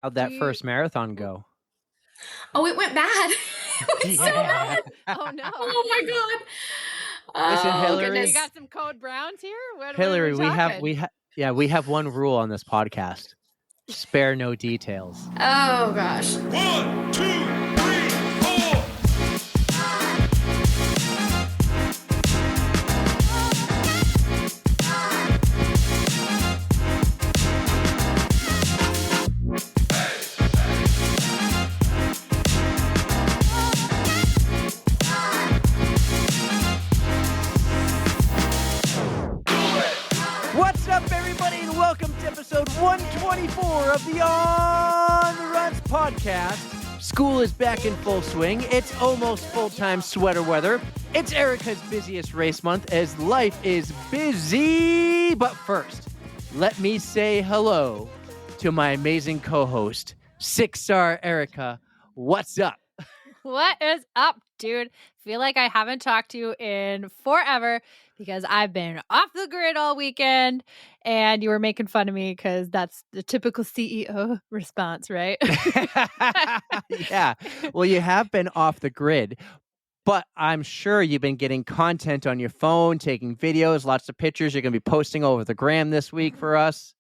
How'd that first marathon go? Oh, it went bad. It was so bad. Oh no. Oh my god. Listen, Oh, Hillary, goodness. You got some code browns here? What Hillary, we we have one rule on this podcast: spare no details. Oh gosh. 1, 2, 3, 4. What's up, everybody, and welcome to episode 124 of the On the Runs podcast. School is back in full swing. It's almost full-time sweater weather. It's Erika's busiest race month as life is busy. But first, let me say hello to my amazing co-host, 6-star Erika. What's up? What is up, dude? Feel like I haven't talked to you in forever because I've been off the grid all weekend and you were making fun of me because that's the typical CEO response, right? Yeah. Well, you have been off the grid, but I'm sure you've been getting content on your phone, taking videos, lots of pictures you're going to be posting over the gram this week for us.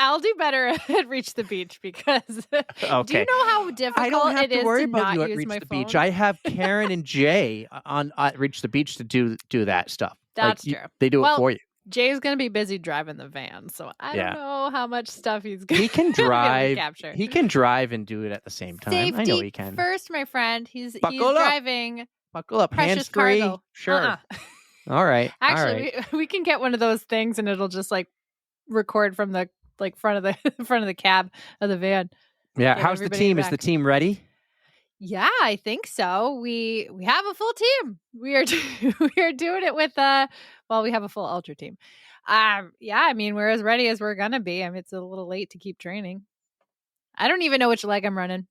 I'll do better at Reach the Beach because do you Okay. know how difficult I don't have it to is worry to about not you at use Reach my the phone? Beach. I have Karen and Jay on at Reach the Beach to do that stuff. That's true. They do it for you. Jay's going to be busy driving the van, so I don't know how much stuff he's going He can to drive. capture. He can drive and do it at the same time. Safety I know he can. first, my friend. He's Buckle up. driving Buckle up, precious hands free. cargo. Sure. All right. Actually, we can get one of those things, and it'll just like record from the front of the cab of the van. Yeah. Get How's the everybody team? back. Is the team ready? Yeah, I think so. We have a full team. We are we are doing it with we have a full ultra team. Yeah, I mean we're as ready as we're gonna be. I mean it's a little late to keep training. I don't even know which leg I'm running.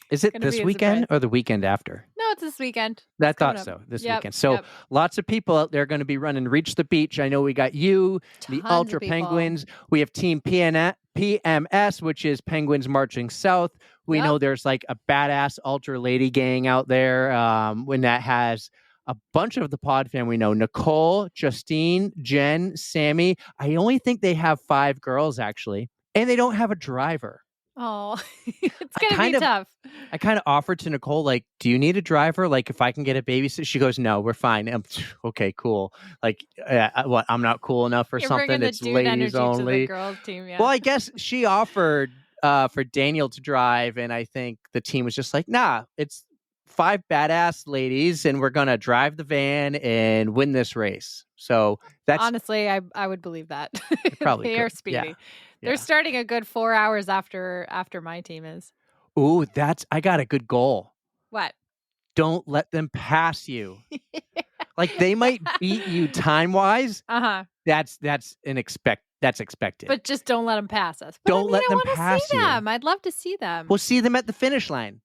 Is it this weekend or the weekend after? No, it's this weekend. I thought so. This weekend. So lots of people out there going to be running Reach the Beach. I know we got you, the Ultra Penguins. We have Team PMS, which is Penguins Marching South. We know there's like a badass Ultra Lady gang out there when that has a bunch of the pod fam we know. Nicole, Justine, Jen, Sammy. I only think they have 5 girls, actually. And they don't have a driver. Oh, it's going to be tough. I kind of offered to Nicole, like, do you need a driver? Like, if I can get a babysitter? She goes, no, we're fine. Okay, cool. Like, what? I'm not cool enough for something. It's ladies only. To the girls team, yeah. Well, I guess she offered for Daniel to drive, and I think the team was just like, nah, it's 5 badass ladies, and we're going to drive the van and win this race. So that's honestly, I would believe that. Probably they are speedy. Yeah. They're starting a good 4 hours after my team is. Ooh, I got a good goal. What? Don't let them pass you. Like they might beat you time wise. That's expected. But just don't let them pass us. But don't let them pass see you. Them. I'd love to see them. We'll see them at the finish line.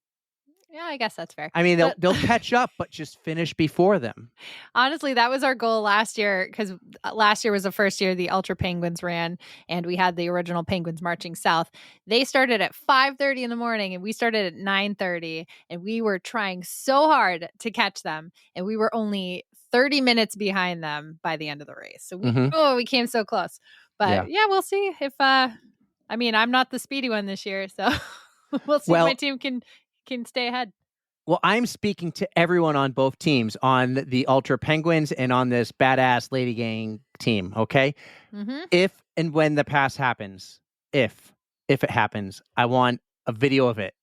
Yeah, I guess that's fair. I mean, they'll catch up, but just finish before them. Honestly, that was our goal last year because last year was the first year the Ultra Penguins ran, and we had the original Penguins Marching South. They started at 5:30 in the morning, and we started at 9:30, and we were trying so hard to catch them, and we were only 30 minutes behind them by the end of the race. So we came so close. But yeah, we'll see if I mean, I'm not the speedy one this year, so we'll see if my team can stay ahead. Well, I'm speaking to everyone on both teams, on the Ultra Penguins and on this badass Lady Gang team, okay? Mm-hmm. If and when the pass happens, if it happens, I want a video of it.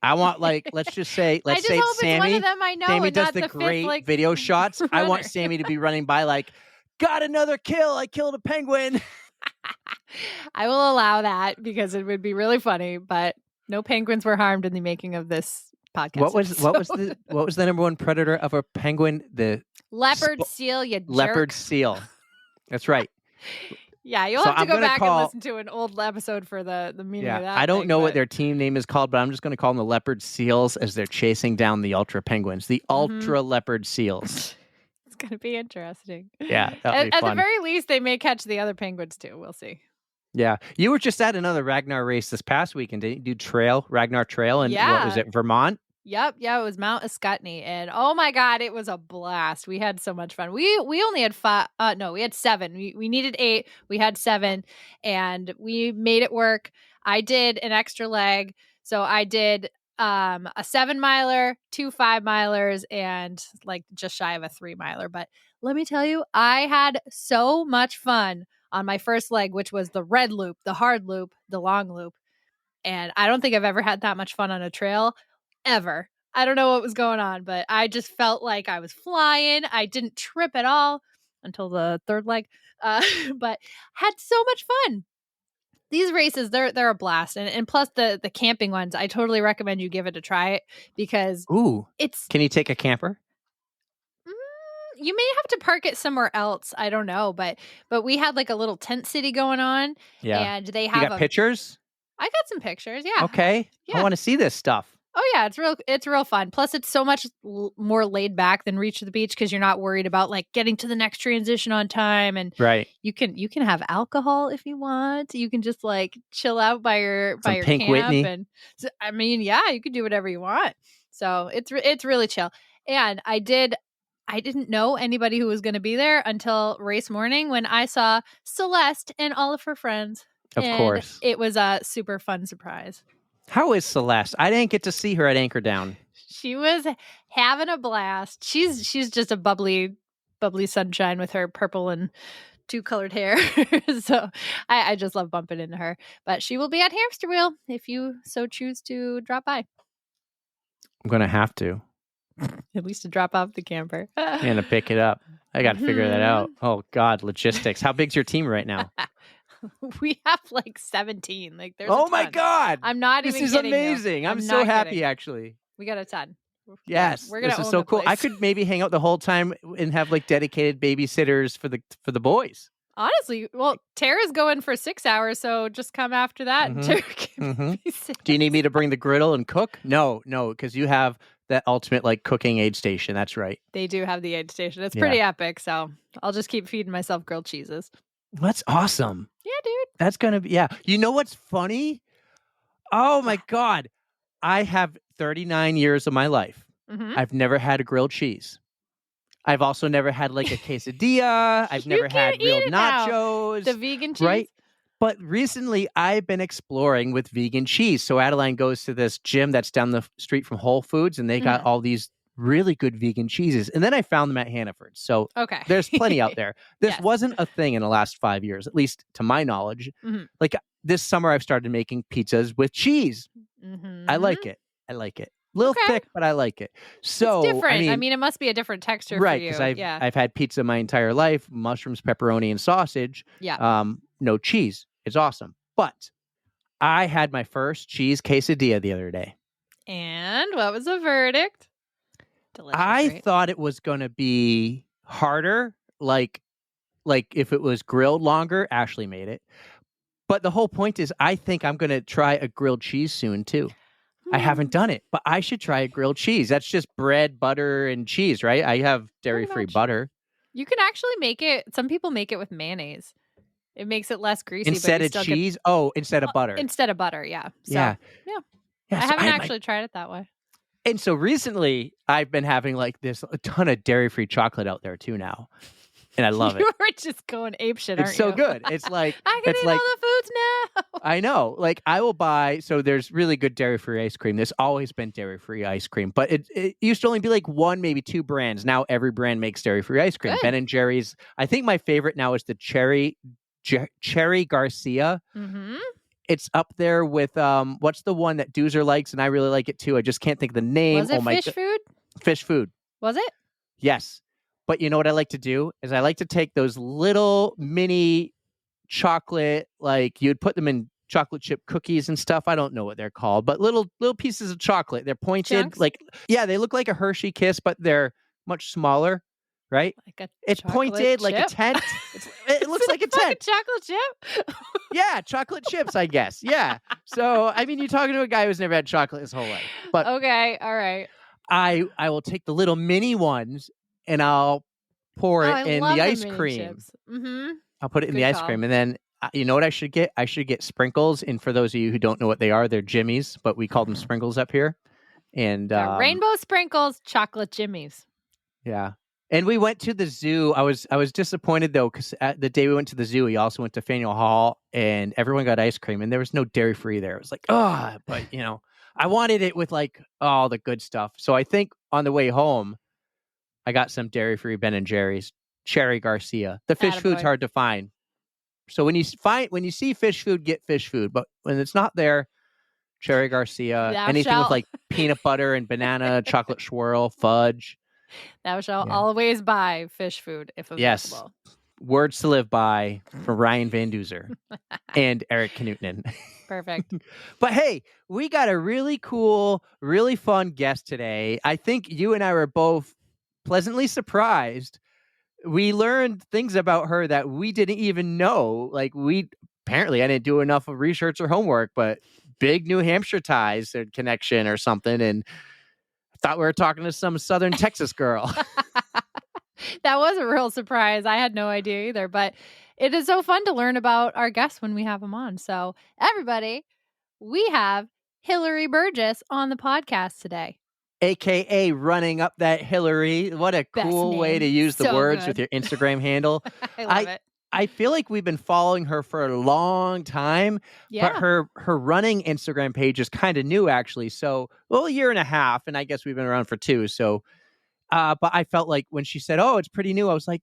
I want, like, let's say it's Sammy. One of them I know, Sammy and does not the great fifth, video shots. runner. I want Sammy to be running by like, got another kill. I killed a penguin. I will allow that because it would be really funny, but no penguins were harmed in the making of this podcast. What was the number one predator of a penguin? The leopard seal, you jerk. Leopard seal. That's right. Yeah, you'll have to go back and listen to an old episode for the meaning of that. I don't know what their team name is called, but I'm just going to call them the Leopard Seals as they're chasing down the Ultra Penguins, the Ultra Leopard Seals. It's going to be interesting. Yeah, at the very least, they may catch the other penguins too. We'll see. Yeah. You were just at another Ragnar race this past weekend. Didn't you do Ragnar Trail, and what was it, Vermont? Yep. Yeah, it was Mount Escutney. And oh my God, it was a blast. We had so much fun. We only had 5. No, we had 7. We needed 8. We had 7 and we made it work. I did an extra leg. So I did a 7-miler, 2 5-milers, and like just shy of a 3-miler. But let me tell you, I had so much fun on my first leg, which was the red loop, the hard loop, the long loop. And I don't think I've ever had that much fun on a trail ever. I don't know what was going on, but I just felt like I was flying. I didn't trip at all until the third leg, but had so much fun. These races, they're a blast, and plus the camping ones, I totally recommend you give it a try because it's. Can you take a camper? You may have to park it somewhere else. I don't know, but we had like a little tent city going on. Yeah, and they have you got pictures. I got some pictures. Yeah. Okay. Yeah. I want to see this stuff. Oh yeah, it's real fun. Plus, it's so much more laid back than Reach the Beach because you're not worried about like getting to the next transition on time, and you can have alcohol if you want. You can just like chill out by your Pink camp, Whitney. and so, I mean, yeah, you can do whatever you want. So it's really chill. And I didn't know anybody who was going to be there until race morning when I saw Celeste and all of her friends. Of course, it was a super fun surprise. How is Celeste? I didn't get to see her at Anchor Down. She was having a blast. She's just a bubbly sunshine with her purple and 2-colored hair. So I just love bumping into her. But she will be at Hamster Wheel if you so choose to drop by. I'm going to have to. At least to drop off the camper. And to pick it up. I got to figure that out. Oh, God, logistics. How big's your team right now? We have like 17. Like there's oh my God. I'm not even This is amazing. I'm so happy actually. We got a ton. Yes. We're gonna this is so cool. I could maybe hang out the whole time and have like dedicated babysitters for the boys. Honestly, well, Tara's going for 6 hours, so just come after that and Tara can babysit. Do you need me to bring the griddle and cook? No, because you have that ultimate like cooking aid station. That's right. They do have the aid station. It's pretty epic, so I'll just keep feeding myself grilled cheeses. That's awesome. Yeah, dude. That's going to be, You know what's funny? Oh my God. I have 39 years of my life. Mm-hmm. I've never had a grilled cheese. I've also never had like a quesadilla. I've never had real nachos. The vegan cheese. Right? But recently I've been exploring with vegan cheese. So Adeline goes to this gym that's down the street from Whole Foods, and they got all these really good vegan cheeses. And then I found them at Hannaford. So there's plenty out there. This wasn't a thing in the last 5 years, at least to my knowledge. Mm-hmm. Like this summer, I've started making pizzas with cheese. Mm-hmm. I like it. A little thick, but I like it. So it's different. I mean, it must be a different texture for you. Because I've had pizza my entire life, mushrooms, pepperoni, and sausage. Yeah. No cheese. It's awesome. But I had my first cheese quesadilla the other day. And what was the verdict? Delicious, I thought it was going to be harder, like if it was grilled longer. Ashley made it. But the whole point is I think I'm going to try a grilled cheese soon, too. I haven't done it, but I should try a grilled cheese. That's just bread, butter, and cheese, right? I have dairy-free butter. You can actually make it. Some people make it with mayonnaise. It makes it less greasy. Instead of cheese? Instead of butter. Instead of butter, yeah. So, yeah. I haven't actually tried it that way. And so recently, I've been having like a ton of dairy-free chocolate out there too now. And I love it. You were just going apeshit, aren't you? It's so good. It's like I can eat all the foods now. I know. Like I will buy. So there's really good dairy-free ice cream. There's always been dairy-free ice cream, but it used to only be like 1, maybe 2 brands. Now every brand makes dairy-free ice cream. Good. Ben & Jerry's. I think my favorite now is the Cherry Garcia. Mm-hmm. It's up there with what's the one that Doozer likes, and I really like it too. I just can't think of the name. Was it Fish Food? Fish Food. Was it? Yes. But you know what I like to do is I like to take those little mini chocolate, like you'd put them in chocolate chip cookies and stuff. I don't know what they're called, but little pieces of chocolate. They're pointed, chunks? They look like a Hershey Kiss, but they're much smaller, right? It's pointed like a tent. It looks like a tent. Chocolate chip? Yeah, chocolate chips, I guess. Yeah. So, I mean, you're talking to a guy who's never had chocolate his whole life. But okay, all right. I will take the little mini ones and I'll pour it in the ice cream. Mm-hmm. I'll put it in the ice cream, and then You know what I should get? I should get sprinkles. And for those of you who don't know what they are, they're Jimmies, but we call them sprinkles up here. And rainbow sprinkles, chocolate Jimmies. Yeah. And we went to the zoo. I was disappointed though, because the day we went to the zoo, we also went to Faneuil Hall, and everyone got ice cream, and there was no dairy free there. It was like, oh, but I wanted it with like all the good stuff. So I think on the way home, I got some dairy free Ben and Jerry's Cherry Garcia. The fish food's hard to find. So when you see fish food, get fish food. But when it's not there, Cherry Garcia, anything with like peanut butter and banana, chocolate swirl, fudge. Thou shalt always buy fish food if available. Yes. Words to live by from Ryan Van Duzer and Eric Knutnen. Perfect. But hey, we got a really cool, really fun guest today. I think you and I were both pleasantly surprised. We learned things about her that we didn't even know. Like apparently I didn't do enough of research or homework, but big New Hampshire ties or connection or something. And I thought we were talking to some Southern Texas girl. That was a real surprise. I had no idea either, but it is so fun to learn about our guests when we have them on. So everybody, we have Hillary Burgess on the podcast today. AKA running up that Hillary. What a cool way to use the words with your Instagram handle. I love it. I feel like we've been following her for a long time, but her running Instagram page is kind of new, actually. So, a year and a half, and I guess we've been around for 2. So, but I felt like when she said, "Oh, it's pretty new," I was like,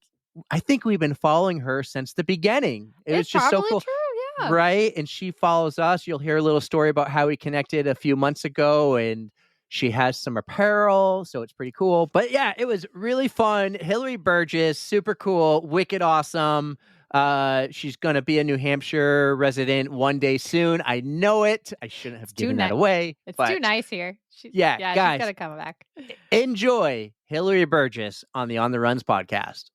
I think we've been following her since the beginning. It was just so cool. True, yeah. Right? And she follows us. You'll hear a little story about how we connected a few months ago, and she has some apparel, so it's pretty cool. But yeah, it was really fun. Hillary Burgess, super cool, wicked awesome. She's going to be a New Hampshire resident one day soon. I know it. I shouldn't have given that away. It's too nice here. Guys, she's got to come back. Enjoy Hillary Burgess on the On the Runs podcast.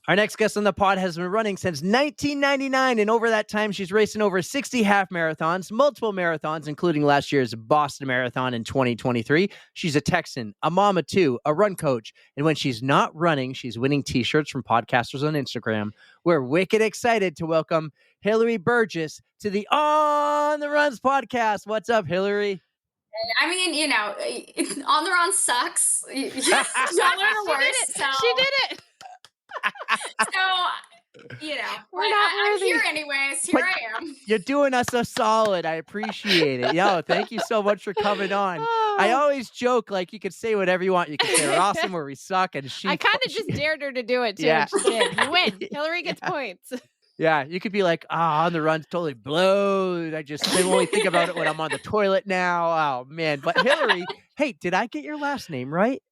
Our next guest on the pod has been running since 1999, and over that time, she's racing over 60 half marathons, multiple marathons, including last year's Boston Marathon in 2023. She's a Texan, a mama too, a run coach, and when she's not running, she's winning T-shirts from podcasters on Instagram. We're wicked excited to welcome Hillary Burgess to the On the Runs podcast. What's up, Hillary? I mean, On the Run sucks. Y'all are the worst. She did it. So, I'm here anyways. Here I am. You're doing us a solid. I appreciate it. Thank you so much for coming on. I always joke, like, you could say whatever you want. You can say we're awesome or we suck. And I kind of just dared her to do it, too. Yeah. She did. You win. Hillary gets points. Yeah, you could be like, On the Run's totally blows. I only think about it when I'm on the toilet now. Oh, man. But Hillary, hey, did I get your last name right?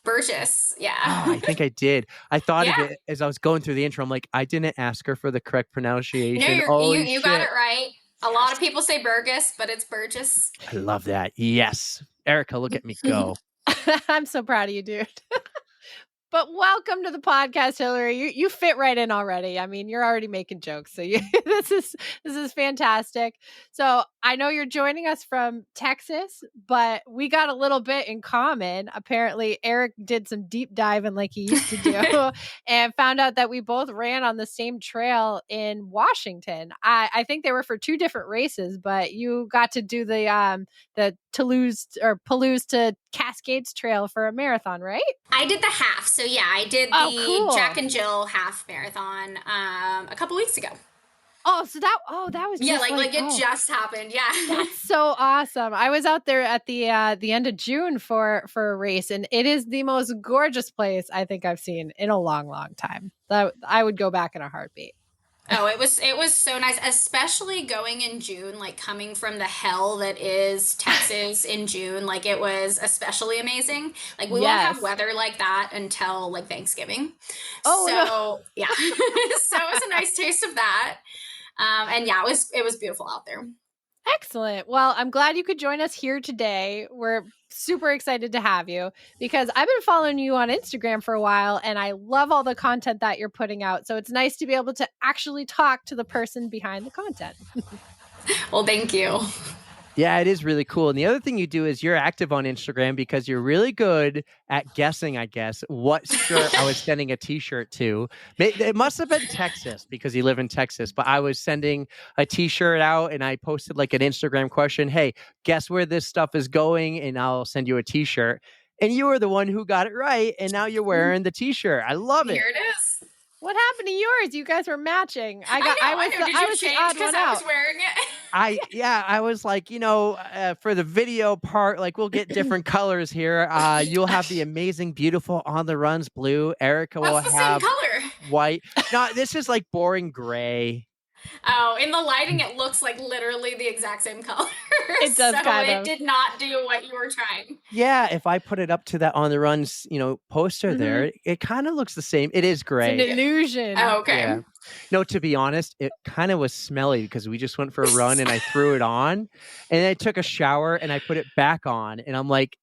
Burgess, yeah. Oh, I think I did. I thought of it as I was going through the intro. I'm like, I didn't ask her for the correct pronunciation. No, you got it right. A lot of people say Burgess, but it's Burgess. I love that. Yes. Erika, look at me go. I'm so proud of you, dude. But welcome to the podcast, Hillary. You fit right in already. I mean, you're already making jokes, so this is fantastic. So I know you're joining us from Texas, but we got a little bit in common. Apparently, Eric did some deep diving like he used to do, and found out that we both ran on the same trail in Washington. I think they were for 2 different races, but you got to do the Palouse to Cascades Trail for a marathon, right? I did the half. So yeah, I did the Jack and Jill half marathon a couple weeks ago. Oh, so that was just it just happened. Yeah, that's so awesome. I was out there at the end of June for a race, and it is the most gorgeous place I think I've seen in a long, long time. I would go back in a heartbeat. Oh, it was so nice, especially going in June, like coming from the hell that is Texas in June. Like, it was especially amazing. Like, we won't have weather like that until like Thanksgiving. Yeah. So it was a nice taste of that. And yeah, it was beautiful out there. Excellent. Well, I'm glad you could join us here today. We're super excited to have you because I've been following you on Instagram for a while and I love all the content that you're putting out. So it's nice to be able to actually talk to the person behind the content. Well, thank you. Yeah, it is really cool. And the other thing you do is you're active on Instagram because you're really good at guessing, I guess, what shirt I was sending a t-shirt to. It must have been Texas because you live in Texas, but I was sending a t-shirt out and I posted like an Instagram question. Hey, guess where this stuff is going? And I'll send you a t-shirt. And you were the one who got it right. And now you're wearing the t-shirt. I love it. Here it is. What happened to yours? You guys were matching. I know. Did you change because I was wearing it? I was like, for the video part, like we'll get different colors here. You'll have the amazing, beautiful On the Runs blue. Erika will have same color. White. No, this is like boring gray. Oh, in the lighting, it looks like literally the exact same color. It does it did not do what you were trying. Yeah, if I put it up to that On the Runs, poster there, it kind of looks the same. It is gray. It's an illusion. Oh, okay. Yeah. No, to be honest, it kind of was smelly because we just went for a run and I threw it on and then I took a shower and I put it back on and I'm like,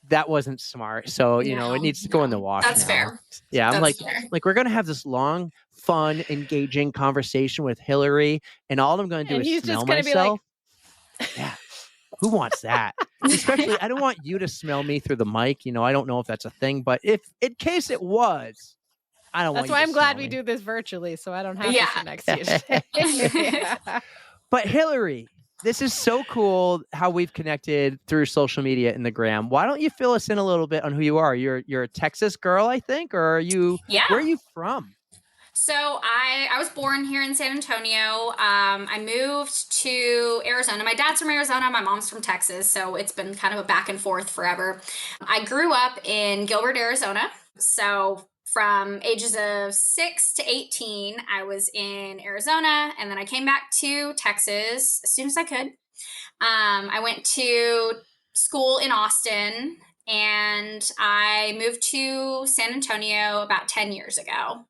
that wasn't smart. So, it needs to go in the wash. That's fair. Yeah. I'm That's like, we're going to have this long, fun, engaging conversation with Hillary and all I'm going to do is smell myself. Yeah. Who wants that? Especially, I don't want you to smell me through the mic. I don't know if that's a thing, but if in case it was, I don't want you to smell me. That's why I'm glad we do this virtually so I don't have to sit next to you. But Hillary, this is so cool how we've connected through social media and the gram. Why don't you fill us in a little bit on who you are? You're a Texas girl, I think, or are you? Yeah. Where are you from? So I was born here in San Antonio. I moved to Arizona. My dad's from Arizona. My mom's from Texas. So it's been kind of a back and forth forever. I grew up in Gilbert, Arizona. So from ages of 6 to 18, I was in Arizona. And then I came back to Texas as soon as I could. I went to school in Austin and I moved to San Antonio about 10 years ago.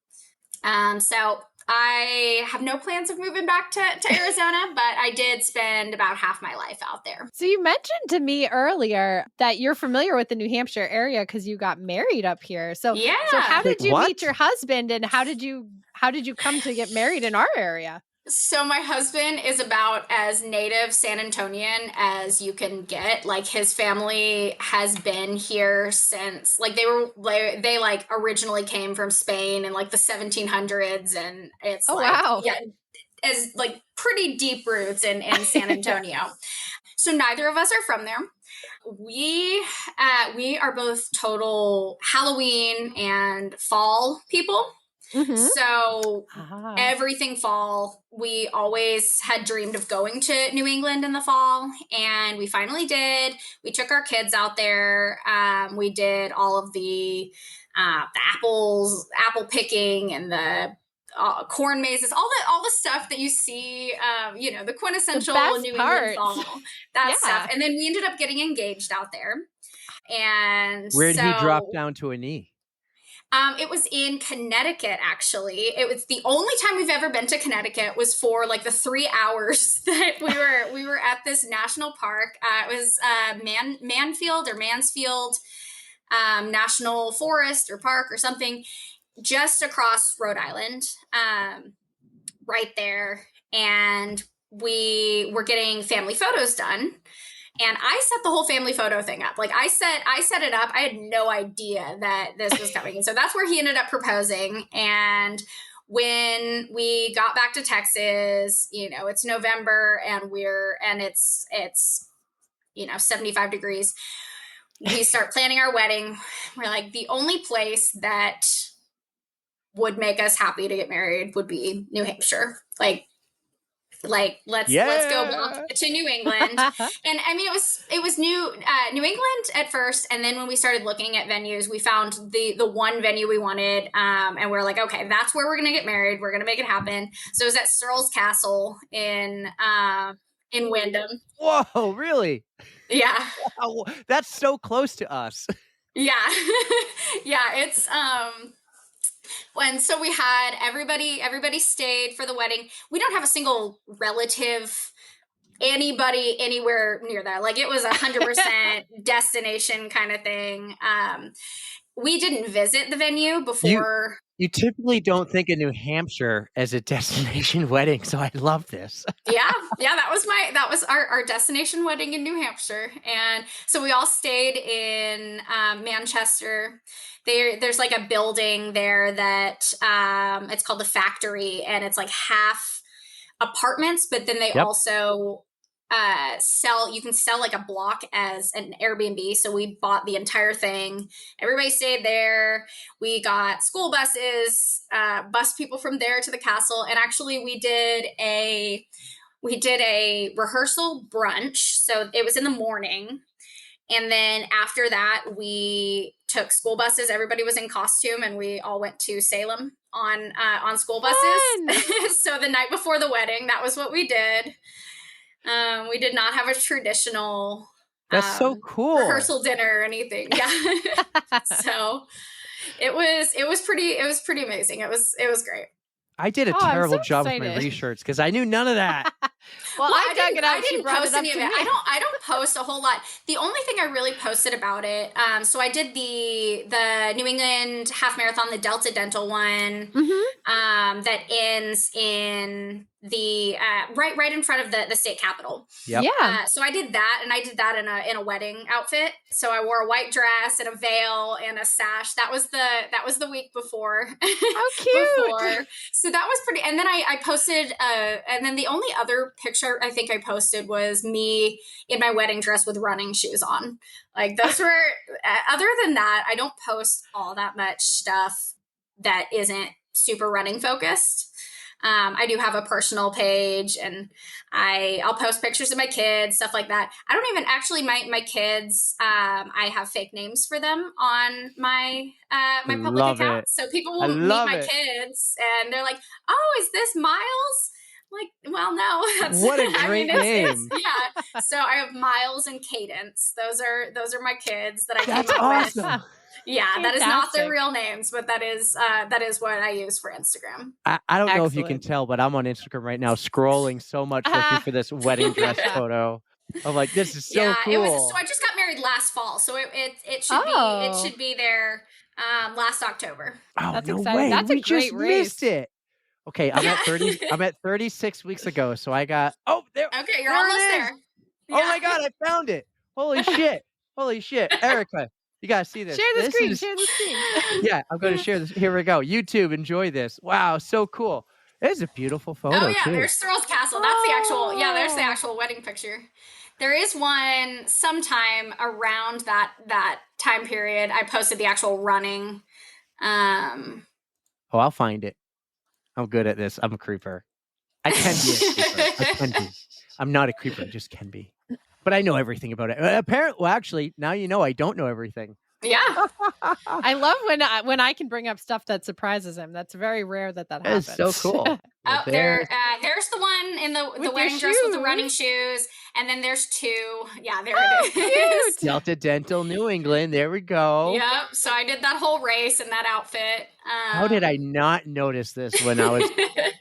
So I have no plans of moving back to Arizona, but I did spend about half my life out there. So you mentioned to me earlier that you're familiar with the New Hampshire area because you got married up here. So how did you meet your husband and how did you come to get married in our area? So my husband is about as native San Antonian as you can get. Like his family has been here since they originally came from Spain in like the 1700s and it's as like pretty deep roots in San Antonio. So neither of us are from there. We are both total Halloween and fall people. Mm-hmm. So everything fall, we always had dreamed of going to New England in the fall, and we finally did. We took our kids out there. We did all of the apple picking and the corn mazes, all the stuff that you see, the quintessential New England fall, stuff. And then we ended up getting engaged out there. And where did he drop down to a knee? It was in Connecticut, actually. It was the only time we've ever been to Connecticut was for like the 3 hours that we were at this national park. It was Mansfield National Forest or Park or something, just across Rhode Island, right there. And we were getting family photos done. And I set the whole family photo thing up. Like I set it up. I had no idea that this was coming. And so that's where he ended up proposing. And when we got back to Texas, it's November and it's 75 degrees. We start planning our wedding. We're like, the only place that would make us happy to get married would be New Hampshire. Let's go back to New England. And I mean, it was New England at first. And then when we started looking at venues, we found the one venue we wanted. And we're like, okay, that's where we're going to get married. We're going to make it happen. So it was at Searles Castle in Wyndham. Whoa, really? Yeah. Wow, that's so close to us. Yeah. Yeah. It's, and so we had everybody stayed for the wedding. We don't have a single relative, anybody anywhere near that. Like it was 100% destination kind of thing. we didn't visit the venue before. You typically don't think of New Hampshire as a destination wedding, so I love this. Yeah, that was our destination wedding in New Hampshire, and so we all stayed in Manchester. There's like a building there that it's called the Factory, and it's like half apartments, but then they also you can sell like a block as an Airbnb. So we bought the entire thing. Everybody stayed there. We got school buses, bus people from there to the castle. And actually we did a rehearsal brunch. So it was in the morning. And then after that, we took school buses. Everybody was in costume, and we all went to Salem on school buses. So the night before the wedding, that was what we did. We did not have a traditional that's so cool rehearsal dinner or anything. Yeah. So it was pretty amazing. It was great. I did a terrible job with my research because I knew none of that. Well, I dug it out. She brought it up to me. I don't post a whole lot. The only thing I really posted about it, so I did the New England half marathon, the Delta Dental one, that ends in the right in front of the state capitol. Yep. Yeah. So I did that, and I did that in a wedding outfit. So I wore a white dress and a veil and a sash. That was the week before. How cute. So that was pretty. And then I posted, and then the only other picture I think I posted was me in my wedding dress with running shoes on. Like those were. Other than that, I don't post all that much stuff that isn't super running focused. I do have a personal page, and I'll post pictures of my kids, stuff like that. I don't even actually my kids. I have fake names for them on my my public account, so people will meet my kids, and they're like, "Oh, is this Miles?" Like, well, no. That's, what a great name! Yeah. So I have Miles and Cadence. Those are my kids that I That's came up awesome. with. Yeah, Fantastic. that is not their real names, but that is what I use for Instagram. I don't know if you can tell, but I'm on Instagram right now, scrolling so much looking for this wedding dress photo. I'm like, this is so cool. So I just got married last fall, so it should be there last October. Oh, that's no exciting. way. That's a we great just race. missed it. Okay, I'm at 30. I'm at 36 weeks ago, so I got. Oh, there. Okay, you're there almost it is. there. Oh my God, I found it! Holy shit, Erika, you gotta see this. Share the screen. Yeah, I'm going to share this. Here we go. YouTube, enjoy this. Wow, so cool. It is a beautiful photo. Oh yeah, too. there's Tros Castle. That's the actual. Yeah, there's the actual wedding picture. There is one sometime around that time period. I posted the actual running. Oh, I'll find it. I'm good at this. I'm a creeper. I can be a creeper. I can be. I'm not a creeper. I just can be. But I know everything about it. Apparently, well, actually, now you know I don't know everything. Yeah. I love when I can bring up stuff that surprisses him. That's very rare that happens. It's so cool. Oh, there's the one in the wedding dress with the running shoes, and then there's two. Yeah, there it is. Cute. Delta Dental, New England. There we go. Yep. So I did that whole race in that outfit. How did I not notice this when I was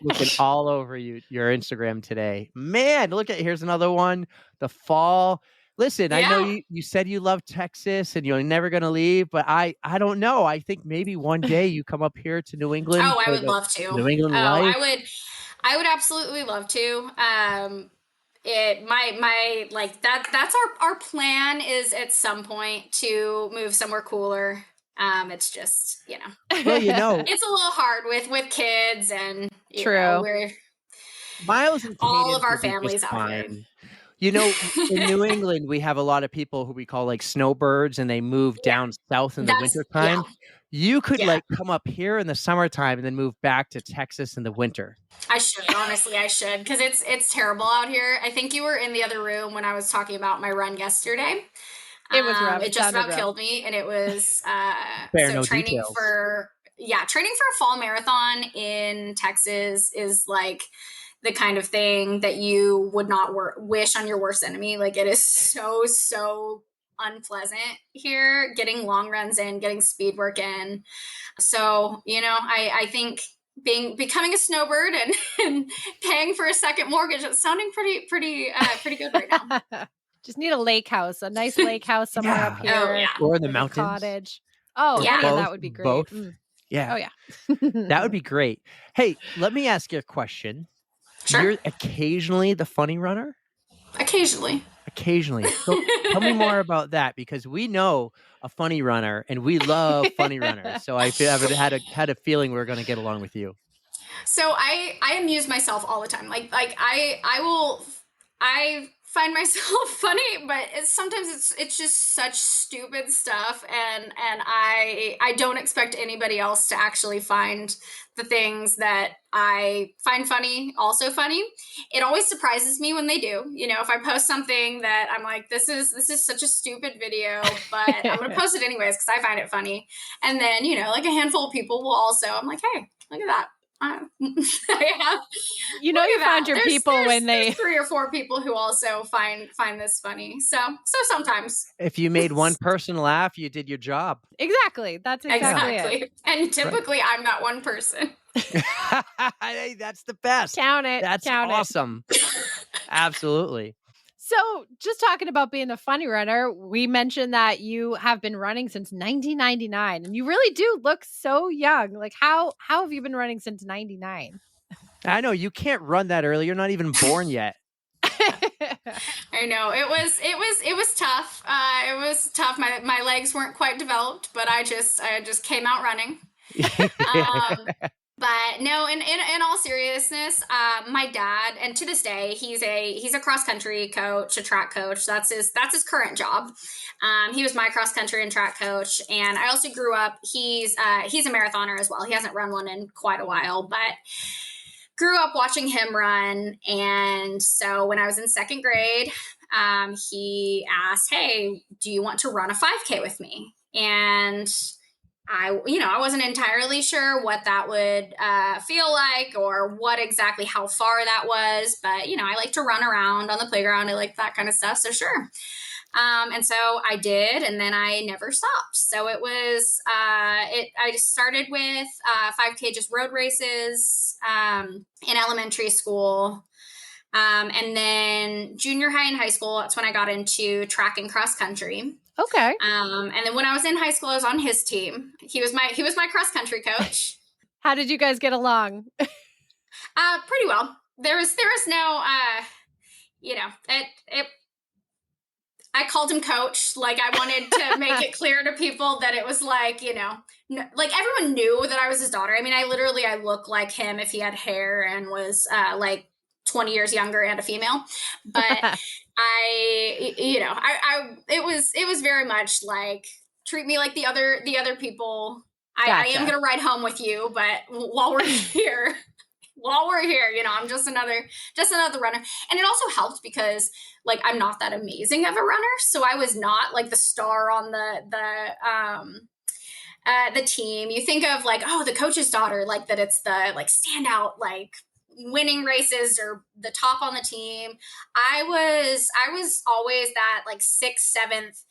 looking all over your Instagram today? Man, look at here's another one. The fall. Listen, I know you said you love Texas and you're never going to leave, but I don't know. I think maybe one day you come up here to New England. Oh, I would love to. New England life. I would absolutely love to. That's our plan is at some point to move somewhere cooler. It's just, well, it's a little hard with kids and true. We're Miles and all of our families out here. In New England, we have a lot of people who we call like snowbirds, and they move down south in the wintertime. Yeah. You could come up here in the summertime and then move back to Texas in the winter. I should, honestly, because it's terrible out here. I think you were in the other room when I was talking about my run yesterday. It was rough. It just about killed me, and it was training details. for a fall marathon in Texas is like the kind of thing that you would not wish on your worst enemy. Like it is so unpleasant here, getting long runs in, getting speed work in. So, I think becoming a snowbird and paying for a second mortgage, it's sounding pretty good right now. Just need a lake house, a nice lake house somewhere up here. Or in the mountains. Cottage. Oh, yeah, that would be great. Both? Mm. Yeah. Oh, yeah. That would be great. Hey, let me ask you a question. Sure. You're occasionally the funny runner? Occasionally. So tell me more about that, because we know a funny runner and we love funny runners. So I've had a feeling we we're going to get along with you. So I amuse myself all the time. Like I find myself funny, but sometimes it's just such stupid stuff, and I don't expect anybody else to actually find the things that I find funny also funny. It always surprises me when they do. You know, if I post something that I'm like, this is such a stupid video, but I'm gonna post it anyways because I find it funny. And then, you know, like a handful of people will also, I'm like, hey, look at that. I have, you know, you found your people when there's 3 or 4 people who also find this funny. So sometimes if you made one person laugh, you did your job. Exactly. That's exactly it. And typically I'm not one person. Hey, that's the best. Count it. That's Count awesome. Absolutely. So, just talking about being the funny runner, we mentioned that you have been running since 1999, and you really do look so young. Like, how have you been running since 99? I know you can't run that early. You're not even born yet. I know it was tough. It was tough. My legs weren't quite developed, but I just came out running. But no, in all seriousness, my dad, and to this day, he's a cross country coach, a track coach. That's his current job. He was my cross country and track coach, and I also grew up. He's a marathoner as well. He hasn't run one in quite a while, but grew up watching him run. And so when I was in 2nd grade, he asked, "Hey, do you want to run a 5K with me?" And I wasn't entirely sure what that would feel like or what exactly how far that was. But, you know, I like to run around on the playground. I like that kind of stuff. So sure. And so I did, and then I never stopped. So it was, I started with 5K, just road races in elementary school. And then junior high and high school, that's when I got into track and cross country. Okay. And then when I was in high school, I was on his team. He was my cross country coach. How did you guys get along? Pretty well. There was no, you know, I called him coach. Like, I wanted to make it clear to people that it was like, you know, like everyone knew that I was his daughter. I mean, I look like him if he had hair and was like 20 years younger and a female. But it was very much like, treat me like the other people. Gotcha. I am going to ride home with you, but while we're here, you know, I'm just another runner. And it also helped because, like, I'm not that amazing of a runner. So I was not like the star on the team. You think of like, oh, the coach's daughter, like that it's the like standout, like winning races or the top on the team. I was always that like 6th, 7th,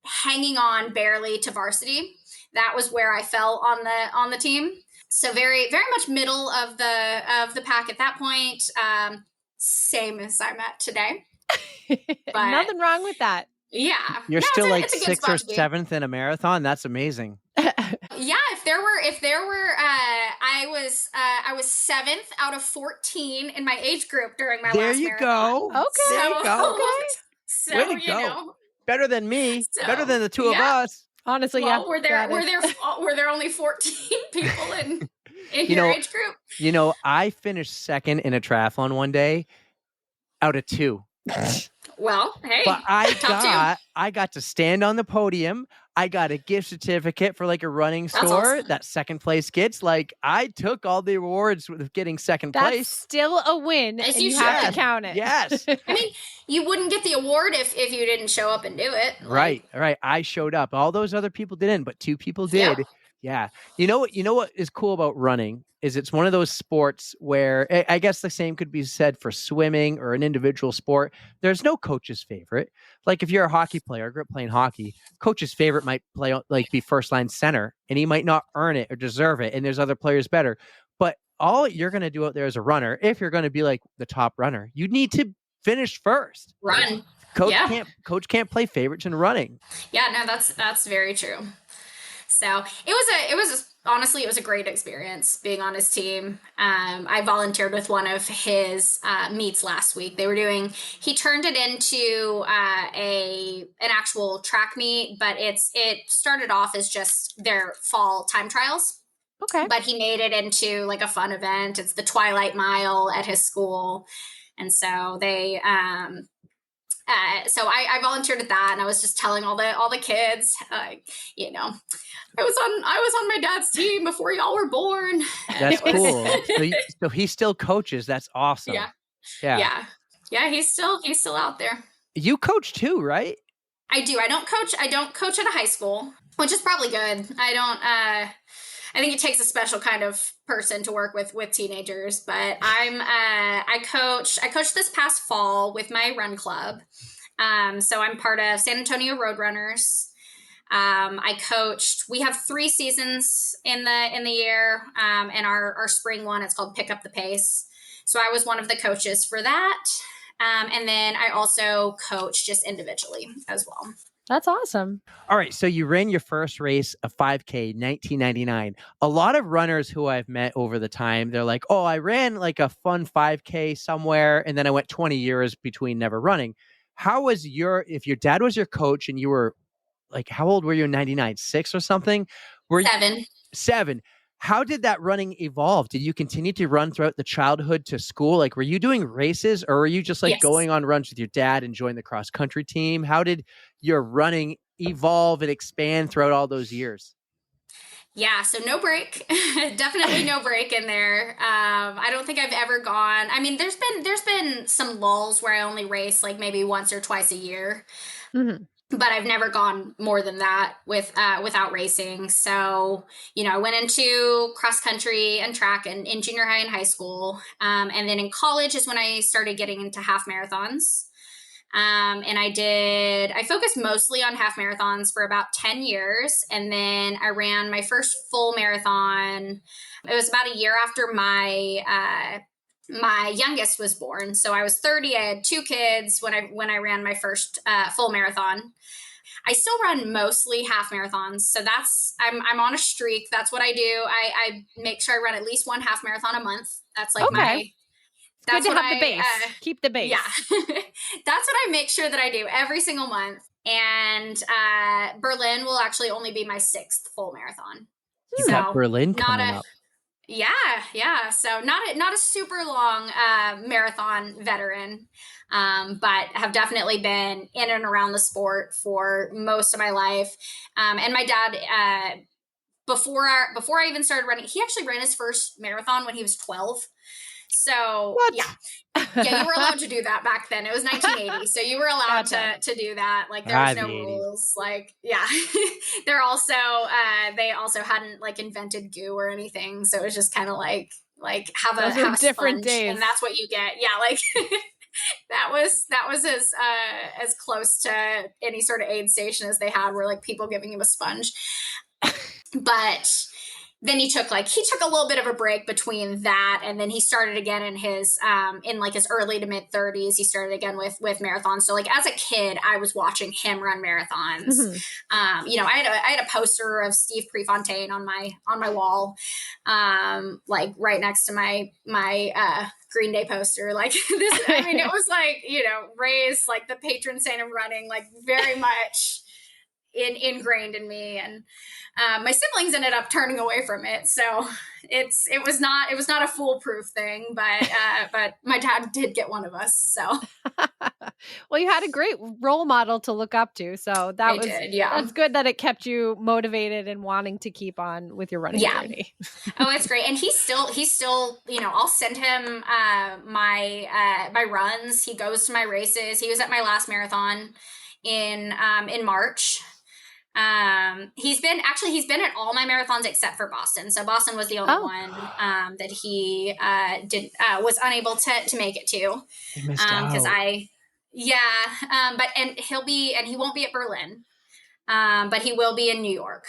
hanging on barely to varsity. That was where I fell on the team. So very, very much middle of the pack at that point. Same as I'm at today. But nothing wrong with that. Yeah. You're still like 6th or 7th in a marathon. That's amazing. Yeah, if there were I was 7th out of 14 in my age group during my last marathon. There you go. Okay. There you go. Okay. So, way to go. Know, better than me. Better than the two of us. Honestly, well, were there only 14 people in your age group? You know, I finished 2nd in a triathlon one day out of 2. Well, hey, but I got to stand on the podium. I got a gift certificate for like a running store awesome. That 2nd place gets. Like, I took all the awards with getting 2nd place. That's still a win, and you have to count it. Yes. I mean, you wouldn't get the award if you didn't show up and do it. Right. I showed up. All those other people didn't, but 2 people did. Yeah. You know what is cool about running is it's one of those sports where I guess the same could be said for swimming or an individual sport. There's no coach's favorite. Like if you're a hockey player, I grew up playing hockey, coach's favorite might be first line center and he might not earn it or deserve it. And there's other players better. But all you're going to do out there as a runner, if you're going to be like the top runner, you need to finish first. Run. Coach can't play favorites in running. Yeah, no, that's very true. So honestly, it was a great experience being on his team. I volunteered with one of his meets last week. He turned it into an actual track meet, but it started off as just their fall time trials. Okay. But he made it into like a fun event. It's the Twilight Mile at his school. And so they, so I volunteered at that, and I was just telling all the kids, you know, I was on my dad's team before y'all were born. That's cool. So he still coaches. That's awesome. Yeah. He's still out there. You coach too, right? I do. I don't coach at a high school, which is probably good. I think it takes a special kind of person to work with teenagers, but I coached this past fall with my run club. So I'm part of San Antonio Roadrunners. We have 3 seasons in the year. And our spring one, it's called Pick Up the Pace. So I was one of the coaches for that. And then I also coach just individually as well. That's awesome. All right. So you ran your first race, a 5K, 1999. A lot of runners who I've met over the time, they're like, oh, I ran like a fun 5K somewhere, and then I went 20 years between never running. How was if your dad was your coach and you were like, how old were you in 99? 6 or something? 7. 7. How did that running evolve? Did you continue to run throughout the childhood to school? Like, were you doing races, or were you just like Yes. going on runs with your dad and joining the cross country team? How did your running evolve and expand throughout all those years? Yeah, so no break. Definitely no break in there. I don't think I've ever gone. I mean, there's been some lulls where I only race like maybe once or twice a year. Mm-hmm. But I've never gone more than that without racing. So, I went into cross country and track in junior high and high school. And then in college is when I started getting into half marathons. And I focused mostly on half marathons for about 10 years. And then I ran my first full marathon. It was about a year after my youngest was born. So I was 30. I had 2 kids when I ran my first full marathon. I still run mostly half marathons. So I'm on a streak. That's what I do. I make sure I run at least 1 half marathon a month. That's like that's good to have the base. Keep the base. Yeah. That's what I make sure that I do every single month. And Berlin will actually only be my 6th full marathon. You got Berlin coming up. Yeah. So not a super long marathon veteran, but have definitely been in and around the sport for most of my life. And my dad, before I even started running, he actually ran his first marathon when he was 12. So what? Yeah, you were allowed to do that back then. It was 1980, so you were allowed to do that. Like there was no rules. Like they're also they also hadn't like invented goo or anything, so it was just kind of like have a different sponge, and that's what you get. Yeah, like that was as close to any sort of aid station as they had, where like people giving him a sponge, but. Then he took a little bit of a break between that, and then he started again in his his early to mid 30s. He started again with marathons. So like as a kid, I was watching him run marathons. Mm-hmm. I had a poster of Steve Prefontaine on my wall, like right next to my Green Day poster. Like this, I mean, it was like raised like the patron saint of running, like very much ingrained in me. And my siblings ended up turning away from it, so it was not a foolproof thing, but my dad did get one of us. So well, you had a great role model to look up to, so that's good that it kept you motivated and wanting to keep on with your running journey. Oh, it's great. And he's still I'll send him my runs. He goes to my races. He was at my last marathon in March. He's been at all my marathons except for Boston. So Boston was the only one that he was unable to make it to. He missed out. But he won't be at Berlin. But he will be in New York.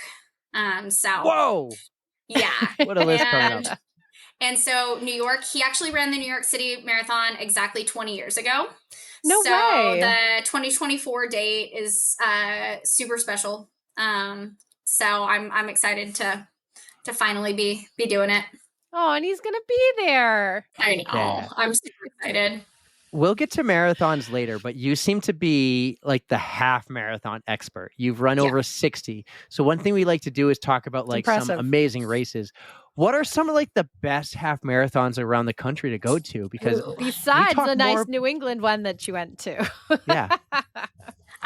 Whoa. Yeah. What a list coming up. And so New York, he actually ran the New York City Marathon exactly 20 years ago. No way. The 2024 date is super special. So I'm excited to finally be doing it. Oh, and he's going to be there. I know. Yeah. I'm super excited. We'll get to marathons later, but you seem to be like the half marathon expert. You've run over 60. So one thing we like to do is talk about like some amazing races. What are some of like the best half marathons around the country to go to? Because besides the nice New England one that you went to. Yeah.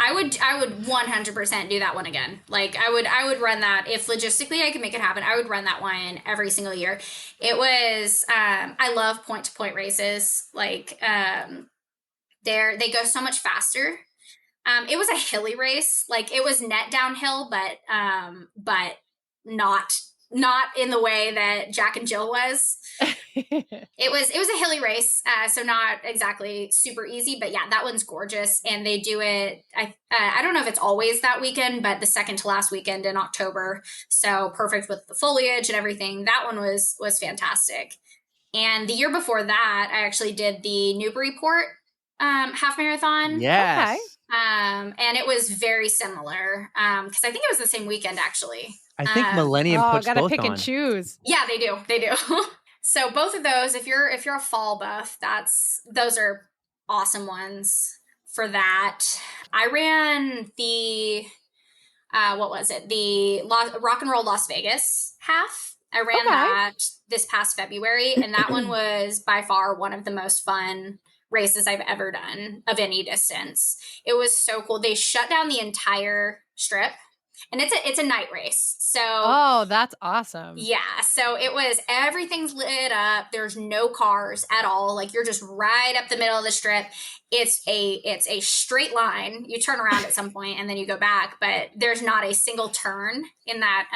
I would 100% do that one again. Like I would run that if logistically I could make it happen. I would run that one every single year. It was I love point to point races. Like they go so much faster. It was a hilly race. Like it was net downhill, but not in the way that Jack and Jill was. It was a hilly race, so not exactly super easy, but yeah, that one's gorgeous. And they do it. I don't know if it's always that weekend, but the second to last weekend in October. So perfect with the foliage and everything. That one was fantastic. And the year before that, I actually did the Newburyport half marathon. Yes. Okay. And it was very similar because I think it was the same weekend actually. I think Millennium puts both on. Gotta pick and choose. Yeah, they do. So both of those, if you're a fall buff, those are awesome ones for that. I ran the what was it? The Rock and Roll Las Vegas half. I ran that this past February, and that one was by far one of the most fun races I've ever done of any distance. It was so cool. They shut down the entire strip. And it's a night race. So that's awesome. Yeah. So everything's lit up. There's no cars at all. Like you're just right up the middle of the strip. It's a straight line. You turn around at some point and then you go back, but there's not a single turn in that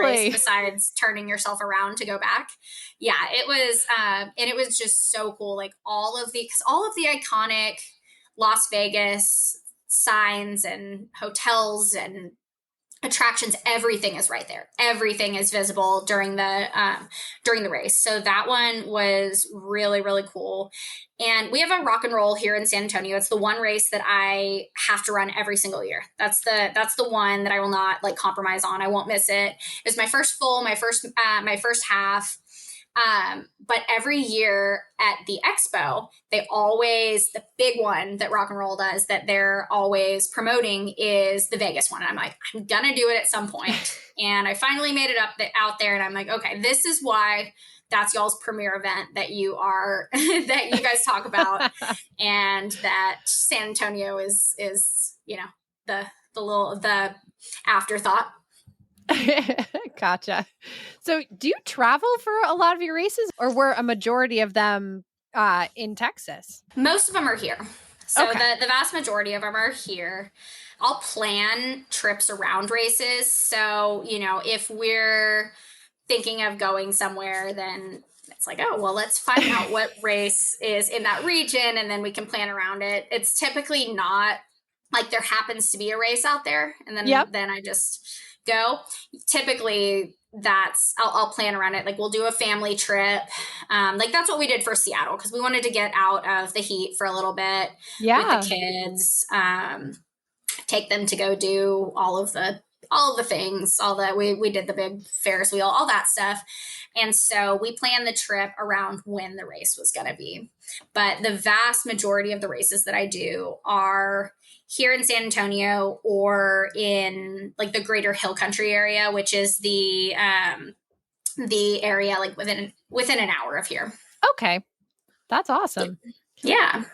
race besides turning yourself around to go back. Yeah, it was and it was just so cool. Like all of the iconic Las Vegas signs and hotels and attractions, everything is right there. Everything is visible during the race. So that one was really, really cool. And we have a rock and roll here in San Antonio. It's the one race that I have to run every single year. That's the one that I will not like compromise on. I won't miss it. It was my first half. But every year at the expo, the big one that Rock and Roll does that they're always promoting is the Vegas one. And I'm like, I'm going to do it at some point. And I finally made it out there and I'm like, okay, this is why that's y'all's premier event that you are, that you guys talk about. And that San Antonio is, the afterthought. Gotcha. So do you travel for a lot of your races or were a majority of them in Texas? Most of them are here. So the vast majority of them are here. I'll plan trips around races. So, if we're thinking of going somewhere, then it's like, oh, well, let's find out what race is in that region and then we can plan around it. It's typically not like there happens to be a race out there and then I just go. Typically I'll plan around it. Like we'll do a family trip. Like that's what we did for Seattle because we wanted to get out of the heat for a little bit with the kids. Take them to go do all of the things, we did the big Ferris wheel, all that stuff. And so we planned the trip around when the race was going to be. But the vast majority of the races that I do are here in San Antonio or in like the greater Hill Country area, which is the area like within an hour of here. Okay. That's awesome. Yeah.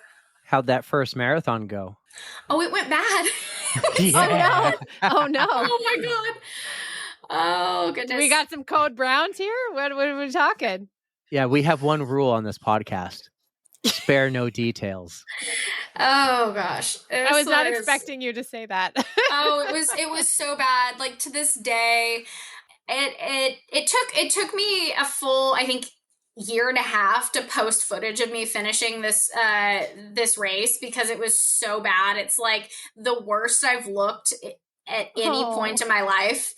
How'd that first marathon go? Oh, it went bad. Yeah. Oh no. Oh my God. Oh goodness. We got some code browns here. What are we talking? Yeah, we have one rule on this podcast. Spare no details. Oh gosh. I was not expecting you to say that. Oh, it was so bad. Like to this day, it took me a full, I think, year and a half to post footage of me finishing this race because it was so bad. It's like the worst I've looked at any point in my life.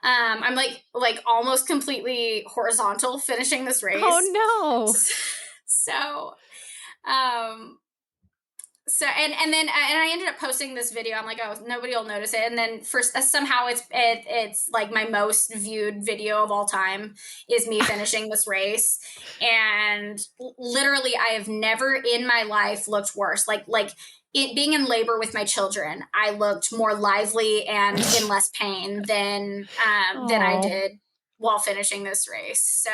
I'm like almost completely horizontal finishing this race. Oh no. So, So and then I ended up posting this video. I'm like, oh, nobody will notice it. And then somehow it's like my most viewed video of all time is me finishing this race. And literally, I have never in my life looked worse. Like being in labor with my children, I looked more lively and in less pain than I did while finishing this race. So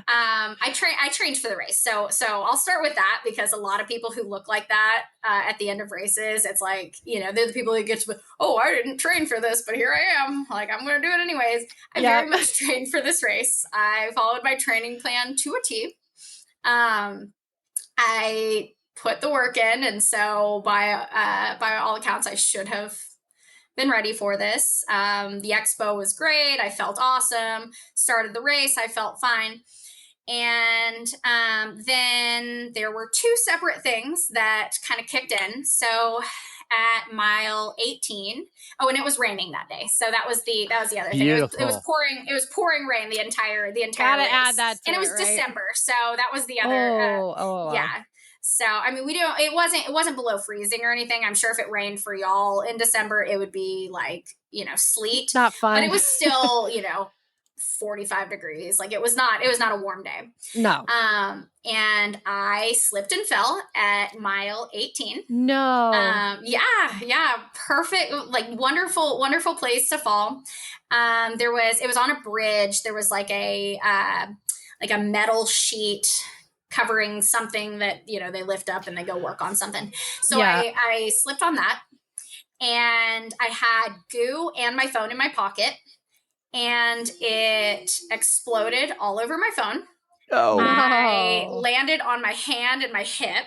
I trained for the race. So I'll start with that, because a lot of people who look like that at the end of races, it's like, they're the people who get to, oh, I didn't train for this, but here I am. Like, I'm going to do it anyways. I very much trained for this race. I followed my training plan to a T. I put the work in. And so by all accounts, I should have been ready for this. The expo was great. I felt awesome. Started the race. I felt fine. And then there were two separate things that kind of kicked in. So at mile 18, and it was raining that day. So that was the other thing. It was pouring rain the entire Gotta race. add that to and it was right? December. So that was the other yeah. So, I mean, it wasn't below freezing or anything. I'm sure if it rained for y'all in December, it would be like, sleet. Not fun. But it was still, 45 degrees. Like, it was not a warm day. No. And I slipped and fell at mile 18. No. Yeah. Perfect. Like, wonderful place to fall. It was on a bridge. There was like a metal sheet covering something that, they lift up and they go work on something. So I slipped on that, and I had goo and my phone in my pocket, and it exploded all over my phone. Oh. I landed on my hand and my hip.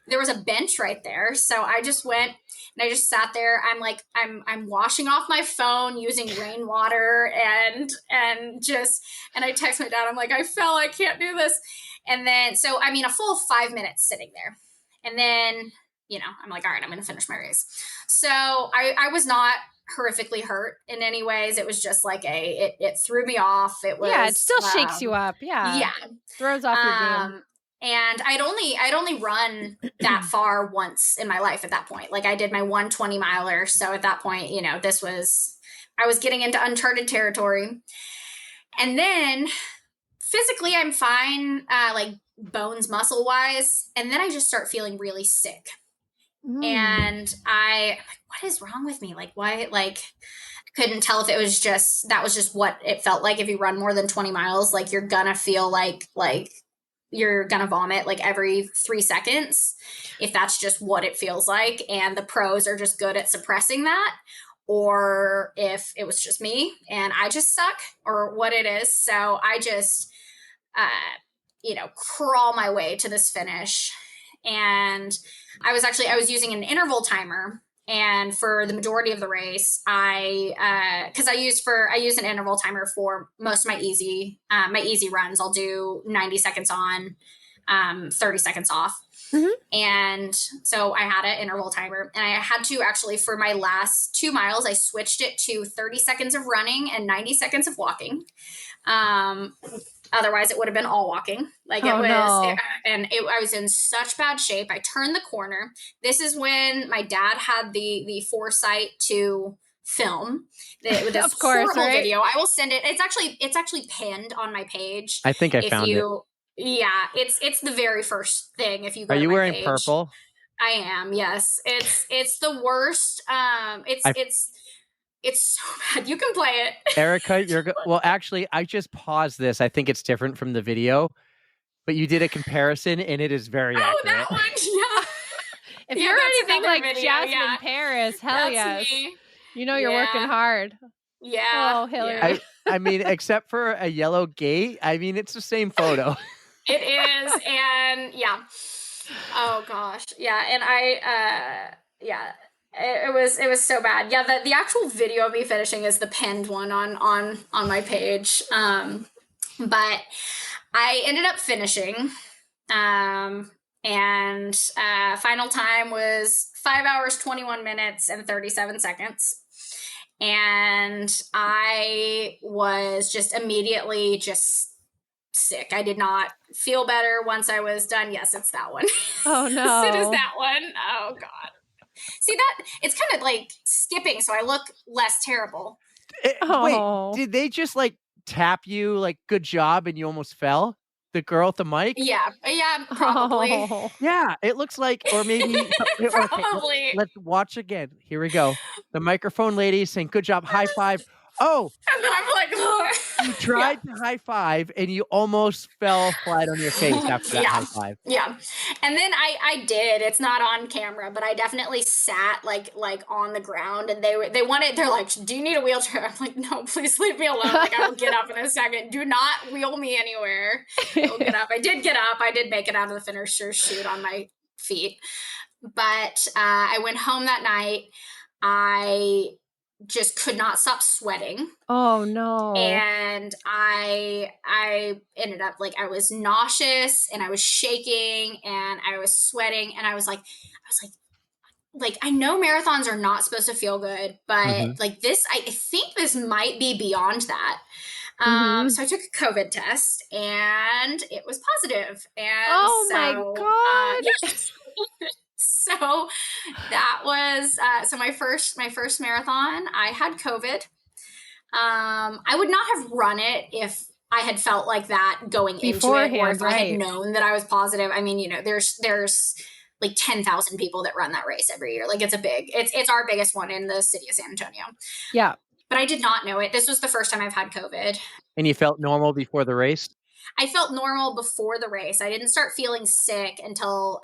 There was a bench right there. So I just went and I just sat there. I'm like, I'm washing off my phone using rainwater and I text my dad. I'm like, I fell, I can't do this. And then, so, I mean, a full 5 minutes sitting there. And then, I'm like, all right, I'm going to finish my race. So I was not horrifically hurt in any ways. It was just like it threw me off. It was, it still shakes you up. Yeah. Throws off your game. And I'd only run that far once in my life at that point. Like, I did my 120 miler. So at that point, I was getting into uncharted territory. And then physically I'm fine, like bones, muscle wise. And then I just start feeling really sick. And I'm like, what is wrong with me? Like, why? Like, I couldn't tell if that was just what it felt like. If you run more than 20 miles, like, you're gonna feel like you're gonna vomit like every 3 seconds, if that's just what it feels like. And the pros are just good at suppressing that, or if it was just me and I just suck, or what it is. So I just, crawl my way to this finish. And I was using an interval timer. And for the majority of the race, I use an interval timer for most of my easy runs. I'll do 90 seconds on, 30 seconds off. Mm-hmm. And so I had an interval timer, and I had to actually, for my last 2 miles, I switched it to 30 seconds of running and 90 seconds of walking. Otherwise, it would have been all walking. Like, I was in such bad shape. I turned the corner. This is when my dad had the foresight to film this of course, horrible right? video. I will send it. It's actually pinned on my page. I think I found it. Yeah, it's the very first thing. If you go Are to you my wearing page. purple? I am. Yes, it's the worst. It's so bad. You can play it. Erika, well, actually, I just paused this. I think it's different from the video, but you did a comparison, and it is very accurate. That one, yeah. If you're anything like video, Jasmine Paris, hell yes. Me. You're working hard. Yeah. Oh, Hillary. I mean, except for a yellow gate, I mean, it's the same photo. It is, and yeah. Oh gosh, yeah, and It was so bad. Yeah, the actual video of me finishing is the pinned one on my page. But I ended up finishing. And final time was 5 hours, 21 minutes, and 37 seconds. And I was just immediately just sick. I did not feel better once I was done. Yes, it's that one. Oh no. It is that one. Oh God. See that? It's kind of like skipping, so I look less terrible. Wait, did they just like tap you like good job and you almost fell? The girl at the mic? Yeah, probably. Oh. Yeah, it looks like, or maybe Probably. Okay, let's watch again. Here we go. The microphone lady is saying good job, high five. Oh, And then I'm like, oh. you tried to high five and you almost fell flat on your face after that high five. Yeah. And then I did. It's not on camera, but I definitely sat like on the ground, and they're like, do you need a wheelchair? I'm like, no, please leave me alone. Like, I will get up in a second. Do not wheel me anywhere. I'll get up. I did get up. I did make it out of the finisher chute on my feet. But I went home that night. I just could not stop sweating. Oh no. And I ended up like, I was nauseous and I was shaking and I was sweating, and I was like, I know marathons are not supposed to feel good, but like this, I think this might be beyond that. So I took a COVID test and it was positive. And my God. So that was so my first marathon. I had COVID. I would not have run it if I had felt like that going into it, or if I had known that I was positive. I mean, there's like 10,000 people that run that race every year. Like, it's our biggest one in the city of San Antonio. Yeah. But I did not know it. This was the first time I've had COVID. And you felt normal before the race? I felt normal before the race. I didn't start feeling sick until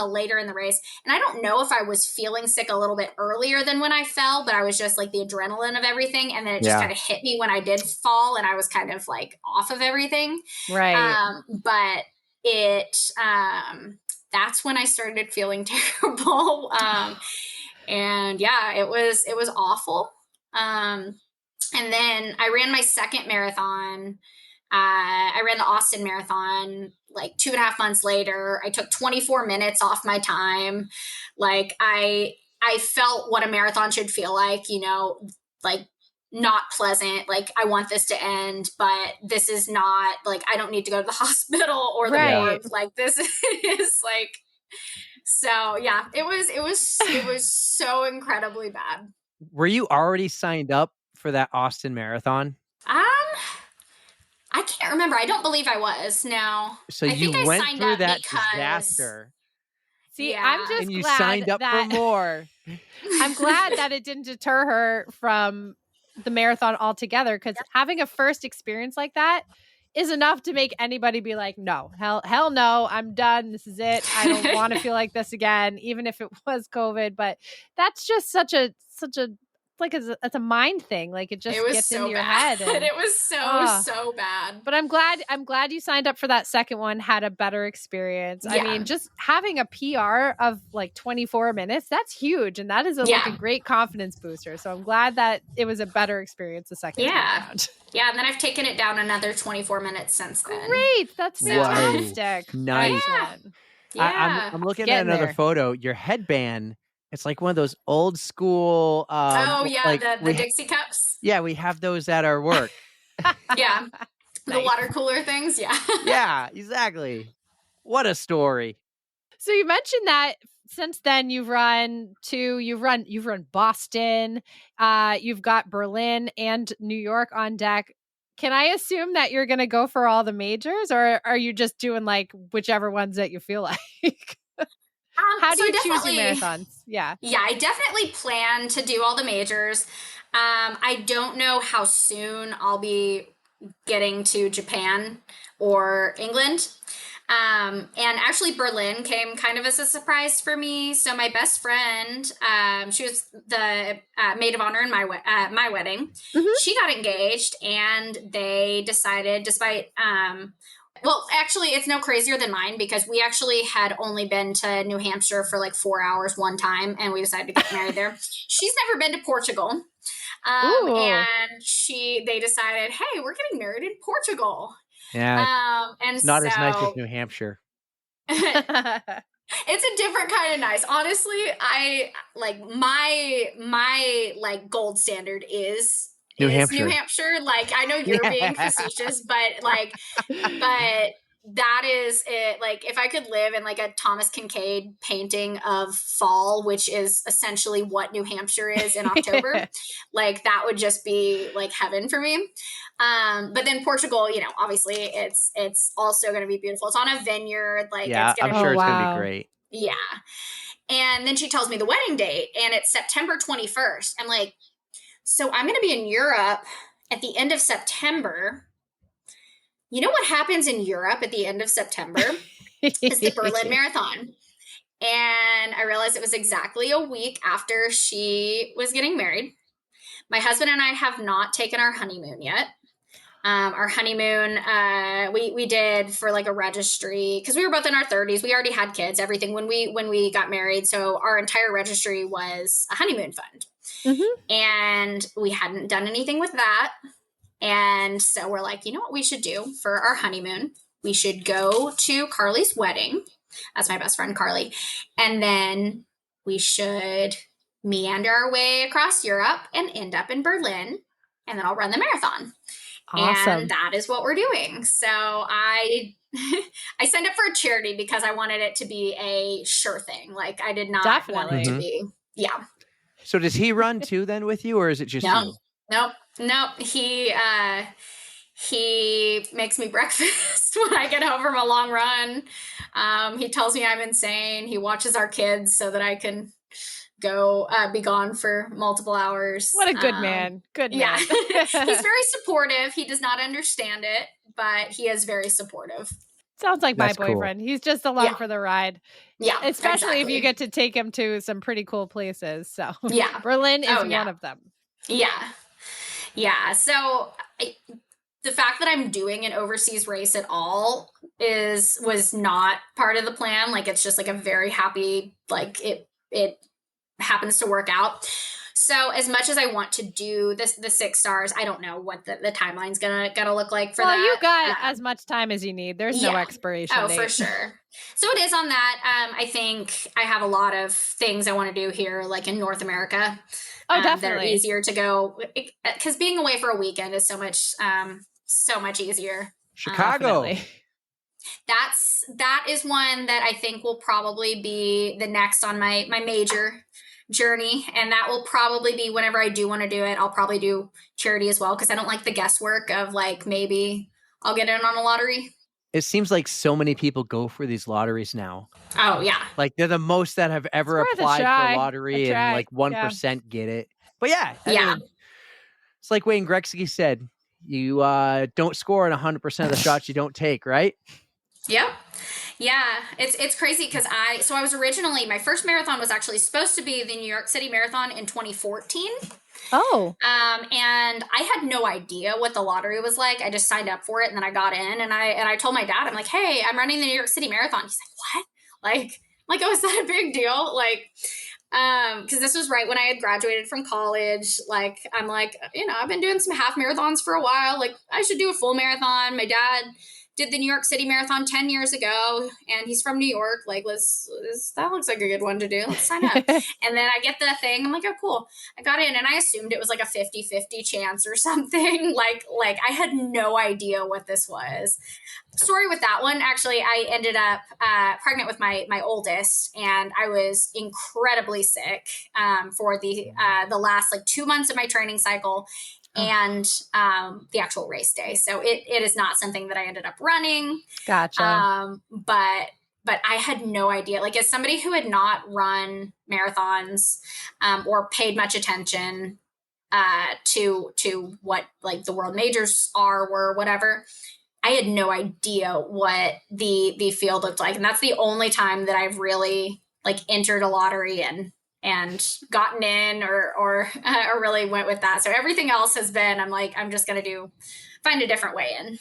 later in the race. And I don't know if I was feeling sick a little bit earlier than when I fell, but I was just like the adrenaline of everything. And then it just kind of hit me when I did fall, and I was kind of like off of everything. Right. But it, that's when I started feeling terrible. And yeah, it was awful. And then I ran my second marathon. I ran the Austin Marathon like 2.5 months later. I took 24 minutes off my time. Like, I felt what a marathon should feel like, like not pleasant. Like, I want this to end, but this is not, like, I don't need to go to the hospital or the morgue. Like, this is like, so yeah, it was so incredibly bad. Were you already signed up for that Austin Marathon? I can't remember. I don't believe I was. No. So you went through that disaster. See, I'm just and you glad signed up for more. I'm glad that it didn't deter her from the marathon altogether, because having a first experience like that is enough to make anybody be like, no, hell no, I'm done. This is it. I don't want to feel like this again, even if it was COVID. But that's just such a like it's a mind thing. Like, it just gets into your head. And it was so bad. But I'm glad you signed up for that second one, had a better experience. Yeah. I mean, just having a PR of like 24 minutes, that's huge. And that is like a great confidence booster. So I'm glad that it was a better experience the second time around. Yeah. And then I've taken it down another 24 minutes since then. Great. That's fantastic. Nice. Yeah. I'm looking at another photo. Your headband, it's like one of those old school. Like the Dixie cups. Yeah, we have those at our work. Yeah, the water cooler things. Yeah. Yeah, exactly. What a story. So you mentioned that since then you've run Boston, you've got Berlin and New York on deck. Can I assume that you're going to go for all the majors, or are you just doing like whichever ones that you feel like? How do you choose your marathons? Yeah, I definitely plan to do all the majors. I don't know how soon I'll be getting to Japan or England. And actually Berlin came kind of as a surprise for me. So my best friend, she was the maid of honor in my wedding. Mm-hmm. She got engaged, and they decided, despite well, actually, it's no crazier than mine, because we actually had only been to New Hampshire for like 4 hours one time, and we decided to get married there. She's never been to Portugal. And they decided, hey, we're getting married in Portugal. Yeah. And it's not as nice as New Hampshire. It's a different kind of nice. Honestly, I like my like gold standard is New is Hampshire. New Hampshire. Like, I know you're being facetious, but that is it. Like, if I could live in like a Thomas Kincaid painting of fall, which is essentially what New Hampshire is in October, like that would just be like heaven for me. But then Portugal, obviously it's also going to be beautiful. It's on a vineyard. Like, yeah, it's going to I'm sure it's going to be great. Yeah. And then she tells me the wedding date, and it's September 21st. I'm like, so I'm going to be in Europe at the end of September. You know what happens in Europe at the end of September? It's the Berlin Marathon. And I realized it was exactly a week after she was getting married. My husband and I have not taken our honeymoon yet. Our honeymoon, we did for like a registry, because we were both in our 30s. We already had kids, everything when we got married. So our entire registry was a honeymoon fund. Mm-hmm. And we hadn't done anything with that. And so we're like, you know what we should do for our honeymoon? We should go to Carly's wedding. That's my best friend, Carly. And then we should meander our way across Europe and end up in Berlin. And then I'll run the marathon. Awesome. And that is what we're doing. So I signed up for a charity because I wanted it to be a sure thing. Like, I did not want it to be. Yeah. So does he run too then with you, or is it just you? Nope. He makes me breakfast when I get home from a long run. He tells me I'm insane. He watches our kids so that I can go be gone for multiple hours. What a good man. Good man. Yeah. He's very supportive. He does not understand it, but he is very supportive. Sounds like my boyfriend. Cool. He's just along for the ride. Yeah. Especially if you get to take him to some pretty cool places. So yeah. Berlin is one of them. Yeah. Yeah. So the fact that I'm doing an overseas race at all was not part of the plan. Like, it's just like a very happy, like it happens to work out. So as much as I want to do the 6 stars, I don't know what the timeline's gonna look like for that. Well, you got as much time as you need. There's no expiration date. For sure. So it is on that. I think I have a lot of things I want to do here, like in North America. Oh, definitely. That are easier to go, because being away for a weekend is so much easier. Chicago. That is one that I think will probably be the next on my major journey. And that will probably be whenever I do want to do it, I'll probably do charity as well, because I don't like the guesswork of like, maybe I'll get in on a lottery. It seems like so many people go for these lotteries now. Oh, yeah. Like, they're the most that have ever applied for a lottery, and like 1% get it. But I mean, it's like Wayne Gretzky said, you don't score in 100% of the shots you don't take, right? Yep. Yeah. It's crazy because I was originally, my first marathon was actually supposed to be the New York City Marathon in 2014. Oh. And I had no idea what the lottery was like. I just signed up for it, and then I got in, and I told my dad, I'm like, hey, I'm running the New York City Marathon. He's like, what? Like, oh, is that a big deal? Like, because this was right when I had graduated from college. Like, I'm like, I've been doing some half marathons for a while. Like, I should do a full marathon. My dad did the New York City Marathon 10 years ago, and he's from New York. Like, that looks like a good one to do. Let's sign up. And then I get the thing. I'm like, oh, cool. I got in, and I assumed it was like a 50-50 chance or something. Like I had no idea what this was. Story with that one, actually, I ended up pregnant with my oldest, and I was incredibly sick for the last like 2 months of my training cycle. And the actual race day. So it is not something that I ended up running. Gotcha. But I had no idea. Like, as somebody who had not run marathons or paid much attention to what like the world majors were, whatever, I had no idea what the field looked like. And that's the only time that I've really like entered a lottery and gotten in or really went with that. So everything else has been, I'm like, I'm just going to find a different way in.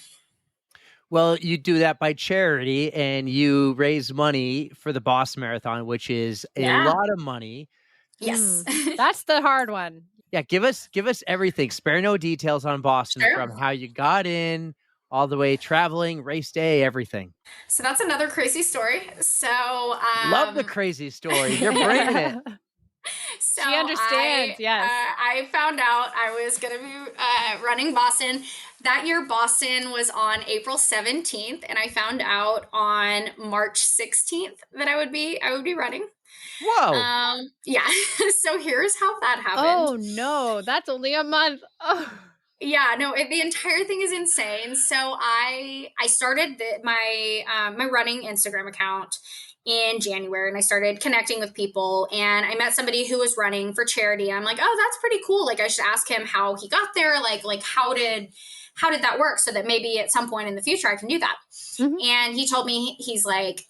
Well, you do that by charity, and you raise money for the Boston Marathon, which is a lot of money. Yes. That's the hard one. Yeah. Give us everything. Spare no details on Boston, from how you got in, all the way traveling, race day, everything. So that's another crazy story. So love the crazy story. You're bringing it. So She understands. Yes. I found out I was going to be running Boston. That year, Boston was on April 17th, and I found out on March 16th that I would be running. Whoa. Yeah. So here's how that happened. Oh no, that's only a month. Oh. Yeah, no, the entire thing is insane. So I started my running Instagram account in January, and I started connecting with people, and I met somebody who was running for charity. I'm like, oh, that's pretty cool. Like, I should ask him how he got there. Like how did that work, so that maybe at some point in the future I can do that. Mm-hmm. And he told me, he's like,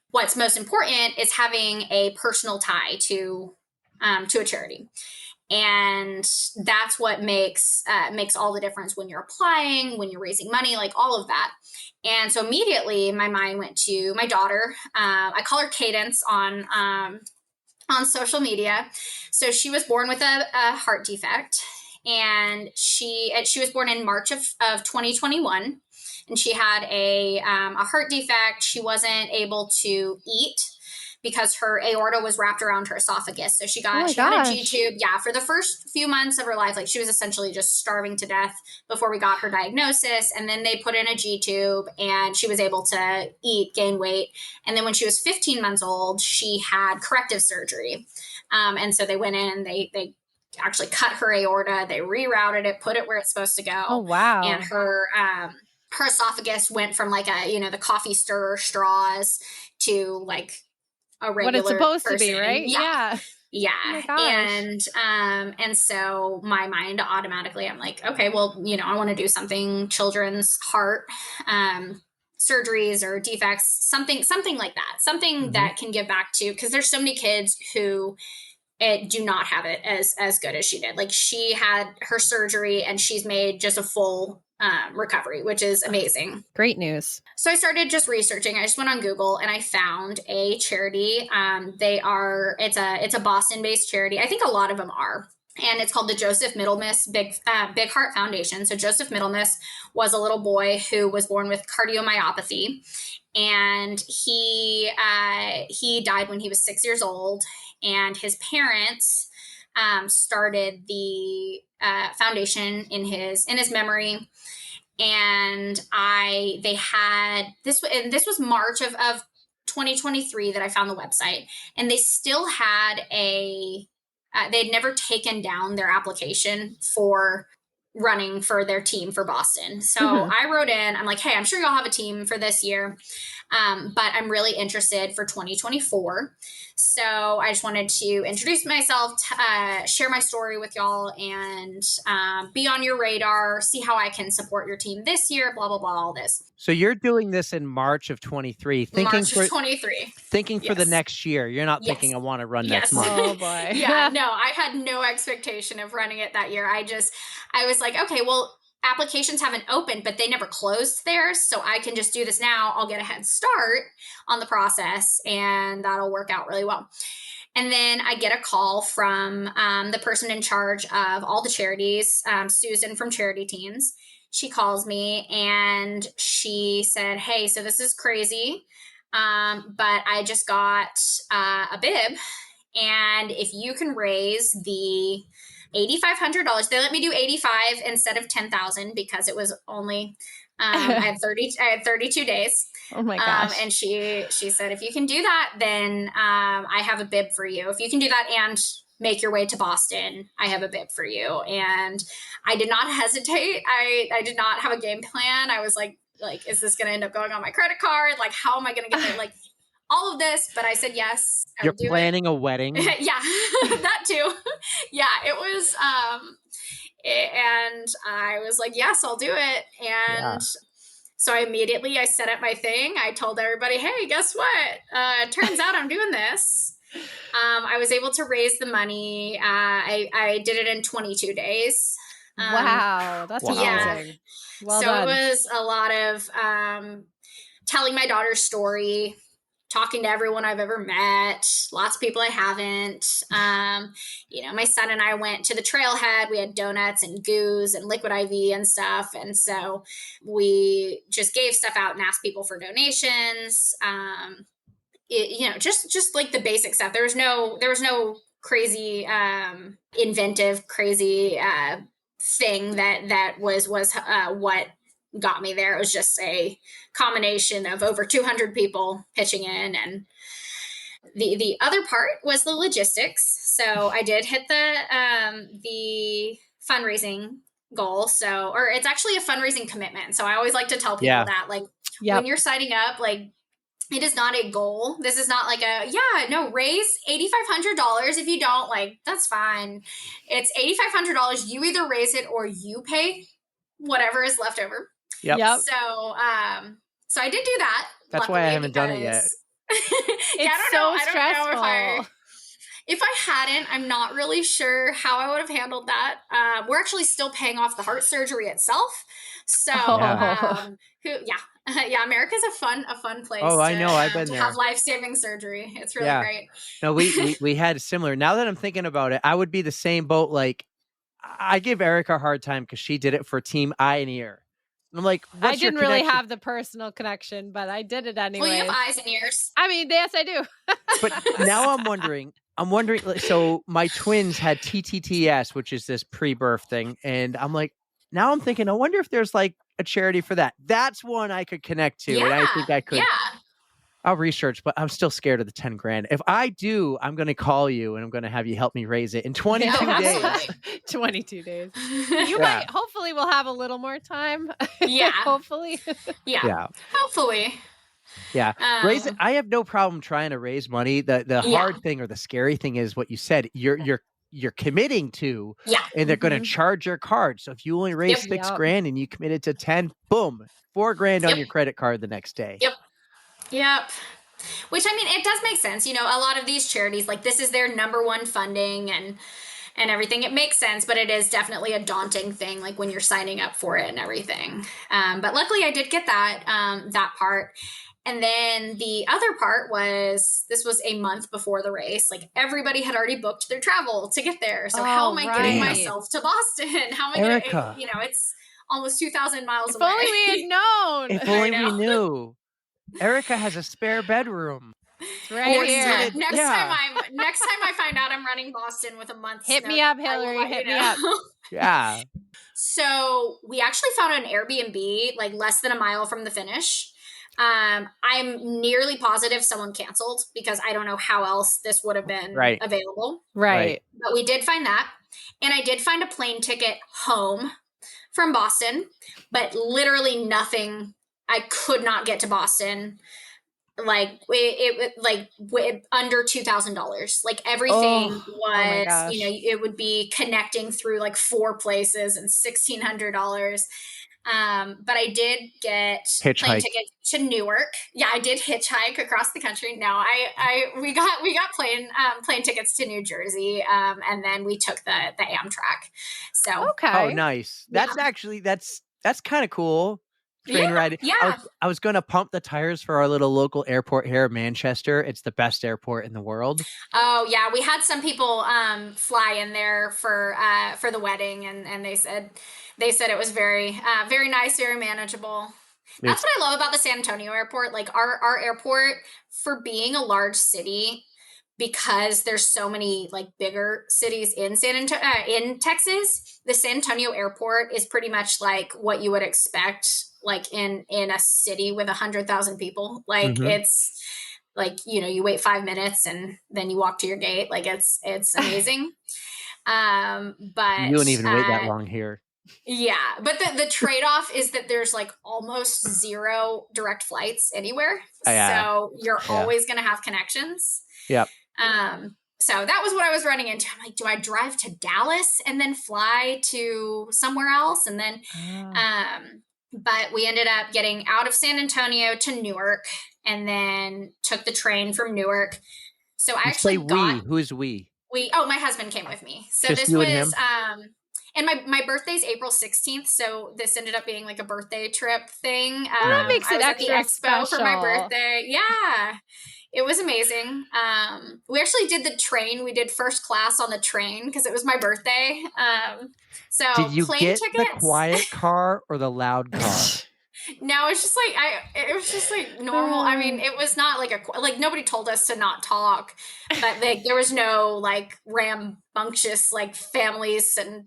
what's most important is having a personal tie to a charity. And that's what makes all the difference when you're applying, when you're raising money, like all of that. And so immediately my mind went to my daughter. I call her Cadence on social media. So she was born with a heart defect, and she was born in March of 2021, and she had a heart defect. She wasn't able to eat because her aorta was wrapped around her esophagus. So she had a G-tube. Yeah, for the first few months of her life, like she was essentially just starving to death before we got her diagnosis. And then they put in a G-tube, and she was able to eat, gain weight. And then when she was 15 months old, she had corrective surgery. And so they went in, they actually cut her aorta, they rerouted it, put it where it's supposed to go. Oh, wow. And her esophagus went from like the coffee stirrer straws to like a regular what it's supposed person. To be, right? Yeah. Oh and so my mind automatically, I'm like, okay, well, I want to do something children's heart surgeries or defects, something like that, something that can give back to, because there's so many kids who do not have it as good as she did. Like, she had her surgery and she's made just a full recovery, which is amazing. Great news. So I started just researching. I just went on Google and I found a charity. It's a Boston-based charity. I think a lot of them are. And it's called the Joseph Middlemiss Big Heart Foundation. So Joseph Middlemiss was a little boy who was born with cardiomyopathy, and he died when he was 6 years old. And his parents started the foundation in his memory. And this was March of 2023 that I found the website, and they still had they'd never taken down their application for running for their team for Boston. So I wrote in, I'm like, hey, I'm sure y'all have a team for this year, but I'm really interested for 2024. So I just wanted to introduce myself, share my story with y'all, and be on your radar, see how I can support your team this year, blah, blah, blah, all this. So you're doing this in March of 23, thinking for the next year. You're not thinking I want to run next month. Oh boy. Yeah, no, I had no expectation of running it that year. I was like, okay, well, applications haven't opened, but they never closed theirs. So I can just do this now. I'll get a head start on the process, and that'll work out really well. And then I get a call from the person in charge of all the charities, Susan from Charity Teens. She calls me and she said, hey, so this is crazy, but I just got a bib, and if you can raise the $8,500, they let me do 85 instead of 10,000 because it was only I had 32 days. Oh my gosh. And she said, if you can do that, then I have a bib for you. If you can do that and make your way to Boston, I have a bib for you. And I did not hesitate. I did not have a game plan. I was like, is this going to end up going on my credit card? Like, how am I going to get there? Like, all of this, but I said yes. You're planning a wedding? Yeah, that too. Yeah, it was, and I was like, yes, I'll do it. And so I set up my thing. I told everybody, hey, guess what? Turns out I'm doing this. I was able to raise the money. I did it in 22 days. Wow, that's amazing. Yeah. Well done. It was a lot of telling my daughter's story, talking to everyone I've ever met, lots of people I haven't. My son and I went to the trailhead. We had donuts and goos and liquid IV and stuff. And so we just gave stuff out and asked people for donations. Just like the basic stuff. There was no crazy, inventive, crazy thing that was what got me there. It was just a combination of over 200 people pitching in, and the other part was the logistics. So I did hit the fundraising goal. So, or it's actually a fundraising commitment. So I always like to tell people that, like, when you're signing up, like, it is not a goal. This is not like raise $8,500. If you don't, like, that's fine. It's $8,500. You either raise it or you pay whatever is left over. Yep. So, so I did do that. That's why I haven't done it yet. It's so stressful. If I hadn't, I'm not really sure how I would have handled that. We're actually still paying off the heart surgery itself. So, America's a fun place. Oh, I know. I've been there. Have life-saving surgery. It's really great. No, we had a similar. Now that I'm thinking about it, I would be the same boat. Like, I give Erika a hard time because she did it for Team Eye and Ear. I'm like, I didn't really have the personal connection, but I did it anyway. Well, you have eyes and ears. I mean, yes, I do. But now I'm wondering, so my twins had TTTS, which is this pre-birth thing. And I'm like, now I'm thinking, I wonder if there's like a charity for that. That's one I could connect to. And I think I could. Yeah. I'll research, but I'm still scared of the 10 grand. If I do, I'm going to call you and I'm going to have you help me raise it in 22 days. 22 days. You might, hopefully we'll have a little more time. Yeah. Hopefully. Yeah. Hopefully. Yeah. Raise it. I have no problem trying to raise money. The hard thing or the scary thing is what you said. You're committing to, and they're going to charge your card. So if you only raise 6 grand and you committed to 10, boom, 4 grand on your credit card the next day. Yep. Which, I mean, it does make sense. You know, a lot of these charities, like, this is their number one funding and everything. It makes sense, but it is definitely a daunting thing, like, when you're signing up for it and everything. But luckily I did get that part. And then the other part was, this was a month before the race. Like, everybody had already booked their travel to get there. So how am I getting myself to Boston? How am I going to, you know, it's almost 2,000 miles away. If only we had known. If only we knew. Erika has a spare bedroom. It's right here. Next time I find out I'm running Boston with a month's Hit me up, Hillary. Hit me up. Yeah. So we actually found an Airbnb like less than a mile from the finish. I'm nearly positive someone canceled because I don't know how else this would have been available. Right. But we did find that. And I did find a plane ticket home from Boston, but literally nothing. I could not get to Boston. Like it under $2,000. Like everything was, you know, it would be connecting through like 4 places and $1,600. But I did get plane tickets to Newark. Yeah, I did hitchhike across the country. No, we got plane tickets to New Jersey. And then we took the Amtrak. So Oh, nice. That's actually that's kind of cool. Train ride. Yeah. I was going to pump the tires for our little local airport here in Manchester. It's the best airport in the world. Oh yeah, we had some people fly in there for the wedding, and they said it was very very nice, very manageable. That's what I love about the San Antonio airport. Like our airport, for being a large city, because there's so many like bigger cities in in Texas, the San Antonio airport is pretty much like what you would expect like in a city with 100,000 people. Like it's like, you know, you wait 5 minutes and then you walk to your gate. Like it's amazing. But you don't even wait that long here. Yeah. But the trade-off is that there's like almost 0 direct flights anywhere. So you're always going to have connections. Yep. So that was what I was running into. I'm like, do I drive to Dallas and then fly to somewhere else? And then, but we ended up getting out of San Antonio to Newark and then took the train from Newark. So I actually Who is we? My husband came with me. So Just this was, and my birthday's April 16th. So this ended up being like a birthday trip thing. That makes it extra special for my birthday. Yeah. It was amazing. We actually did the train. We did first class on the train because it was my birthday. So did you plane get tickets? the quiet car or the loud car? No, it's just like it was just like normal. I mean, it was not like nobody told us to not talk, but like there was no like rambunctious like families and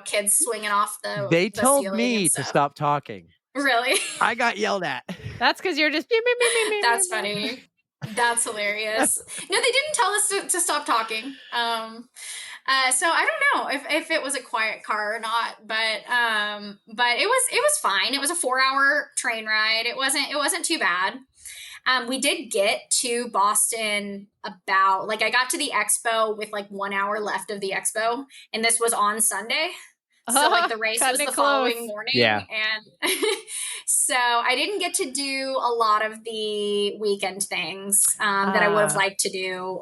kids swinging off the. They told ceiling me and to stuff. stop talking. Really? I got yelled at. That's because you're just. That's funny. That's hilarious. No, they didn't tell us to stop talking. So I don't know if it was a quiet car or not, but it was fine. It was a 4-hour train ride. It wasn't too bad. We did get to Boston about I got to the expo with 1 hour left of the expo, and this was on Sunday. So the race was the following morning. Yeah. And so I didn't get to do a lot of the weekend things that I would have liked to do.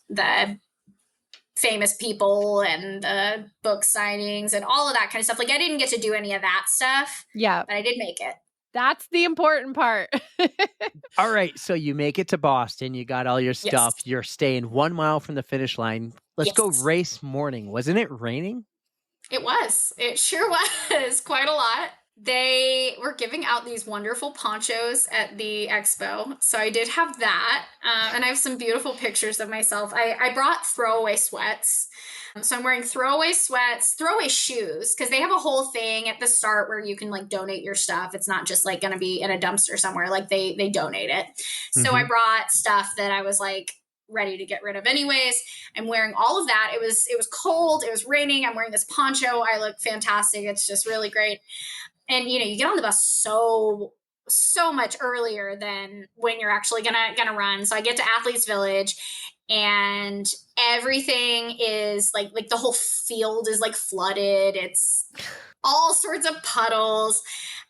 The famous people and the book signings and all of that kind of stuff. I didn't get to do any of that stuff. Yeah. But I did make it. That's the important part. All right. So you make it to Boston. You got all your stuff. Yes. You're staying 1 mile from the finish line. Let's go race morning. Wasn't it raining? It was. It sure was. Quite a lot. They were giving out these wonderful ponchos at the expo. So I did have that. And I have some beautiful pictures of myself. I brought throwaway sweats. So I'm wearing throwaway sweats, throwaway shoes, because they have a whole thing at the start where you can donate your stuff. It's not just going to be in a dumpster somewhere. They donate it. So I brought stuff that I was ready to get rid of anyways. I'm wearing all of that. It was cold. It was raining. I'm wearing this poncho. I look fantastic. It's just really great. And, you get on the bus so much earlier than when you're actually gonna run. So I get to Athletes Village and everything is the whole field is flooded. It's all sorts of puddles.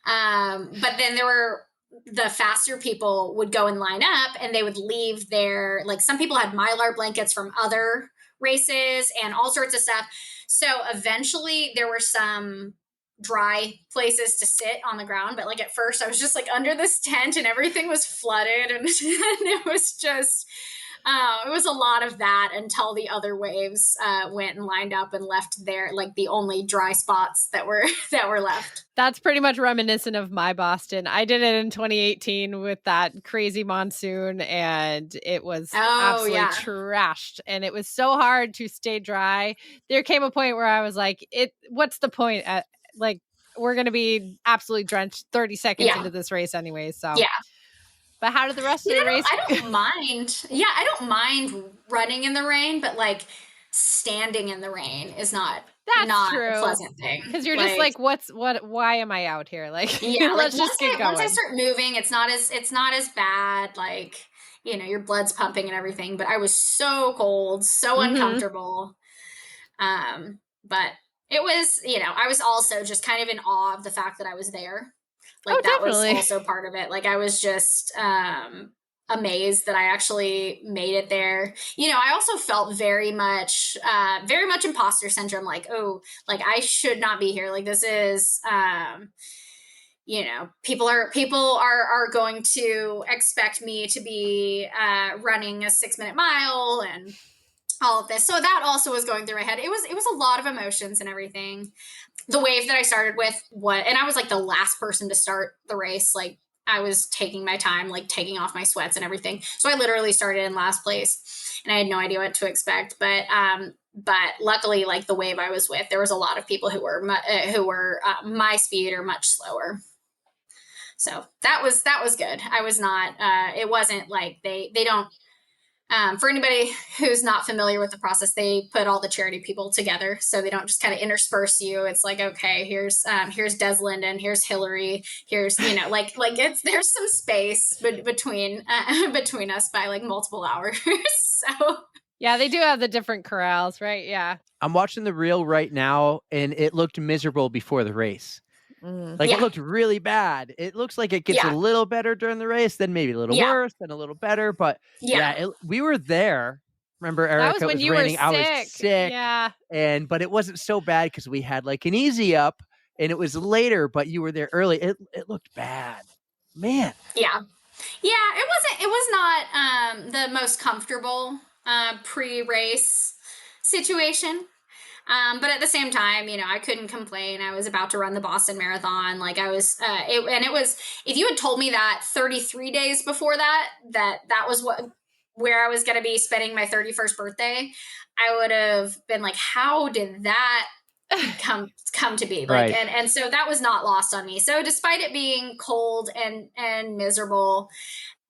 But then there were the faster people would go and line up and they would leave their, some people had Mylar blankets from other races and all sorts of stuff. So eventually there were some dry places to sit on the ground, but at first I was just under this tent and everything was flooded and it was just it was a lot of that until the other waves went and lined up and left there the only dry spots that were left. That's pretty much reminiscent of my Boston. I did it in 2018 with that crazy monsoon and it was absolutely trashed and it was so hard to stay dry. There came a point where I was what's the point at we're going to be absolutely drenched 30 seconds into this race anyway. So yeah. But how did the rest of the race? I don't mind. Yeah, I don't mind running in the rain, but standing in the rain is not true. A pleasant thing. Because you're just why am I out here? Let's just get going. Once I start moving, it's not as bad. Your blood's pumping and everything. But I was so cold, so uncomfortable. But it was, I was also just kind of in awe of the fact that I was there. That definitely. was also part of it. I was just amazed that I actually made it there. I also felt very much imposter syndrome. I should not be here. This is, people are going to expect me to be running a 6-minute mile and all of this. So that also was going through my head. It was a lot of emotions and everything. The wave that I started with, and I was the last person to start the race. I was taking my time, taking off my sweats and everything. So I literally started in last place and I had no idea what to expect. But luckily, the wave I was with, there was a lot of people who were my speed or much slower. So that was good. I was not, it wasn't they don't, for anybody who's not familiar with the process, they put all the charity people together. So they don't just kind of intersperse you. It's okay, here's Des Linden, here's Hillary, here's, there's some space between us by multiple hours. So yeah, they do have the different corrals, right? Yeah. I'm watching the reel right now and it looked miserable before the race. It looked really bad. It looks like it gets a little better during the race, then maybe a little worse, then a little better. But we were there. Remember, Erika, was when you raining. Were sick. I was sick. Yeah. But it wasn't so bad because we had an easy up and it was later, but you were there early. It looked bad. Man. Yeah. Yeah. It was not the most comfortable pre-race situation. But at the same time, I couldn't complain. I was about to run the Boston Marathon. Like I was, it was, if you had told me that 33 days before that was where I was going to be spending my 31st birthday, I would have been like, how did that come to be? Like, right. and so that was not lost on me. So despite it being cold and miserable,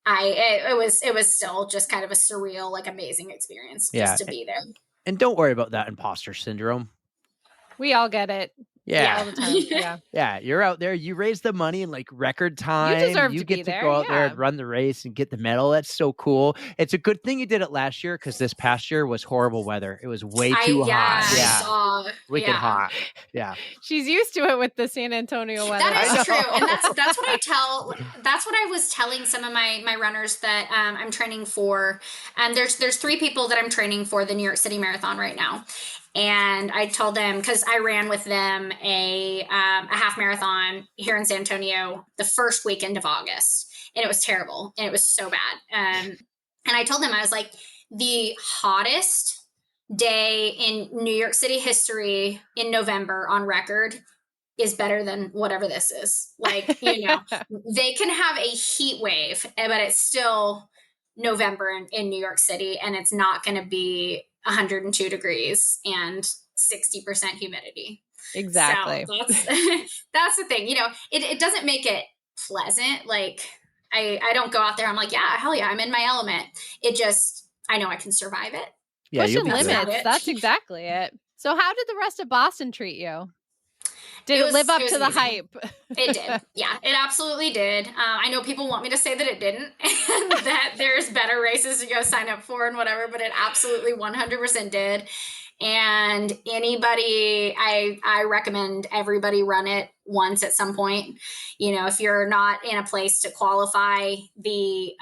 it was still just kind of a surreal, like amazing experience just to be there. And don't worry about that imposter syndrome. We all get it. Yeah. All the time. Yeah. Yeah. You're out there. You raise the money in like record time. You deserve to get be to there. go out there and run the race and get the medal. That's so cool. It's a good thing you did it last year because this past year was horrible weather. It was way too hot. Yeah. Wicked hot. Yeah. She's used to it with the San Antonio weather. That is true. And that's what I was telling some of my runners that I'm training for. And there's 3 people that I'm training for the New York City Marathon right now. And I told them, because I ran with them a half marathon here in San Antonio the first weekend of August, and it was terrible, and it was so bad. And I told them, I was like, the hottest day in New York City history in November on record is better than whatever this is. Like, they can have a heat wave, but it's still November in New York City, and it's not going to be 102 degrees and 60% humidity. Exactly. So that's the thing. It doesn't make it pleasant. Like I don't go out there, I'm like, yeah, hell yeah, I'm in my element. It just, I know I can survive it. Yeah, pushing limits. That's exactly it. So how did the rest of Boston treat you? Did it live up to the hype? It did. Yeah, it absolutely did. I know people want me to say that it didn't, and that there's better races to go sign up for and whatever, but it absolutely 100% did. And anybody, I recommend everybody run it once at some point. If you're not in a place to qualify, the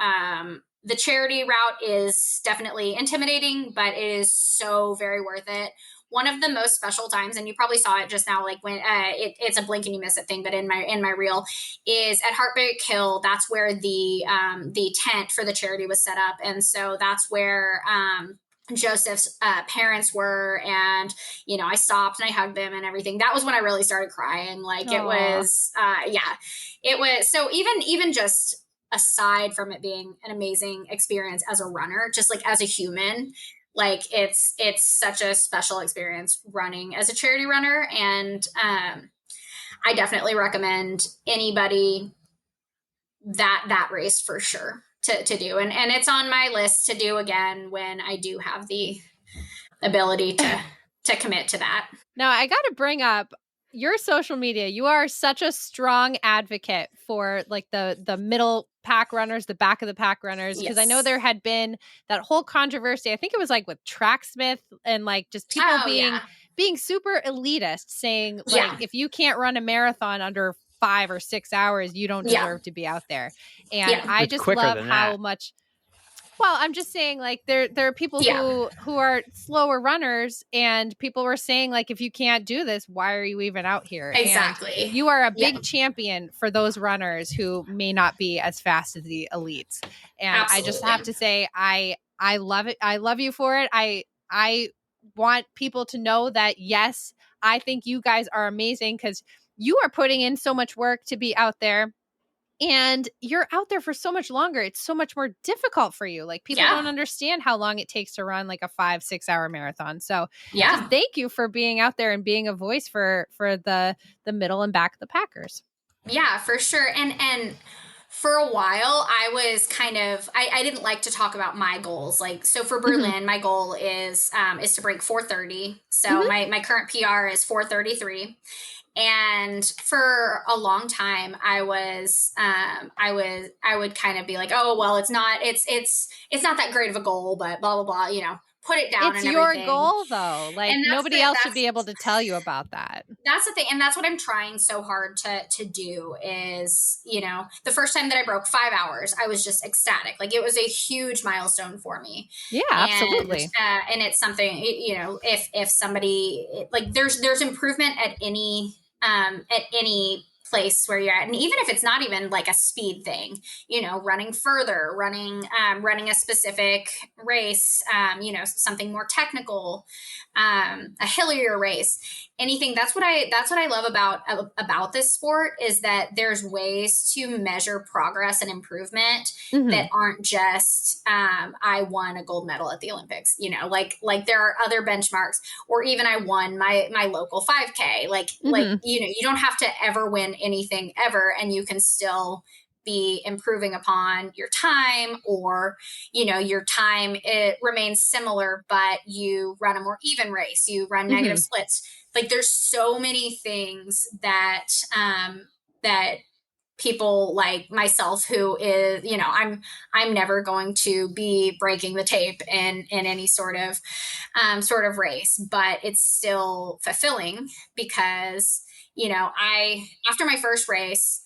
charity route is definitely intimidating, but it is so very worth it. One of the most special times, and you probably saw it just now, like when it's a blink and you miss it thing, but in my reel, is at Heartbreak Hill. That's where the tent for the charity was set up, and so that's where Joseph's parents were, and I stopped and I hugged them and everything. That was when I really started crying. Like Aww. It was, it was. So even just aside from it being an amazing experience as a runner, just like as a human. Like it's such a special experience running as a charity runner. And I definitely recommend anybody that race for sure to do. And it's on my list to do again when I do have the ability to commit to that. Now I got to bring up your social media. You are such a strong advocate for like the middle pack runners, the back of the pack runners, because I know there had been that whole controversy. I think it was like with Tracksmith and like just people being super elitist, saying like if you can't run a marathon under 5 or 6 hours, you don't deserve to be out there. And I just love how much. Well, I'm just saying, like, there are people who are slower runners, and people were saying, like, if you can't do this, why are you even out here? Exactly. And you are a big champion for those runners who may not be as fast as the elites. And Absolutely. I just have to say, I love it. I love you for it. I want people to know that, yes, I think you guys are amazing because you are putting in so much work to be out there. And you're out there for so much longer. It's so much more difficult for you. Like people don't understand how long it takes to run like a 5-6 hour marathon. So just thank you for being out there and being a voice for the middle and back of the packers. Yeah, for sure. And for a while I was kind of, I didn't like to talk about my goals. Like, so for Berlin, my goal is to break 4:30. So my current PR is 4:33. And for a long time, I would kind of be like, oh, well, it's not that great of a goal, but blah, blah, blah, put it down. It's your goal though. Like nobody else should be able to tell you about that. That's the thing. And that's what I'm trying so hard to do is, the first time that I broke 5 hours, I was just ecstatic. Like it was a huge milestone for me. Yeah, absolutely. And it's something, if somebody like there's improvement at any place where you're at. And even if it's not even like a speed thing, you know, running further, running a specific race, you know, something more technical, a hillier race, anything. That's what I love about this sport, is that there's ways to measure progress and improvement that aren't just I won a gold medal at the Olympics, you know, like there are other benchmarks, or even I won my local 5K, like you know, you don't have to ever win anything ever, and you can still be improving upon your time, or, you know, your time, it remains similar, but you run a more even race, you run negative splits. Like there's so many things that that people like myself, who is, you know, I'm never going to be breaking the tape in any sort of race, but it's still fulfilling because, you know, after my first race,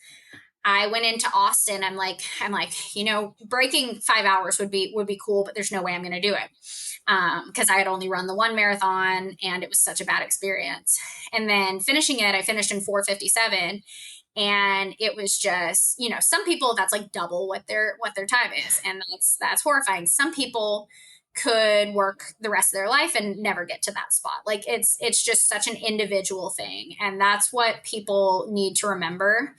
I went into Austin. I'm like, you know, breaking 5 hours would be cool, but there's no way I'm going to do it. Cause I had only run the one marathon and it was such a bad experience. And then finishing it, I finished in 4:57. And it was just, you know, some people, that's like double what their time is. And that's horrifying. Some people could work the rest of their life and never get to that spot. Like it's just such an individual thing. And that's what people need to remember.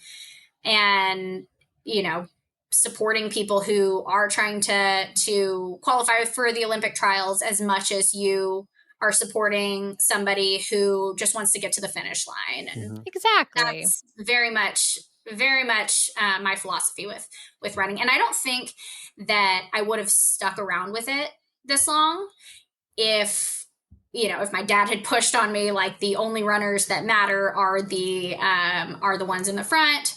And, you know, supporting people who are trying to qualify for the Olympic trials as much as you are supporting somebody who just wants to get to the finish line. And exactly. That's very much my philosophy with running. And I don't think that I would have stuck around with it this long if, you know, if my dad had pushed on me, like the only runners that matter are the ones in the front,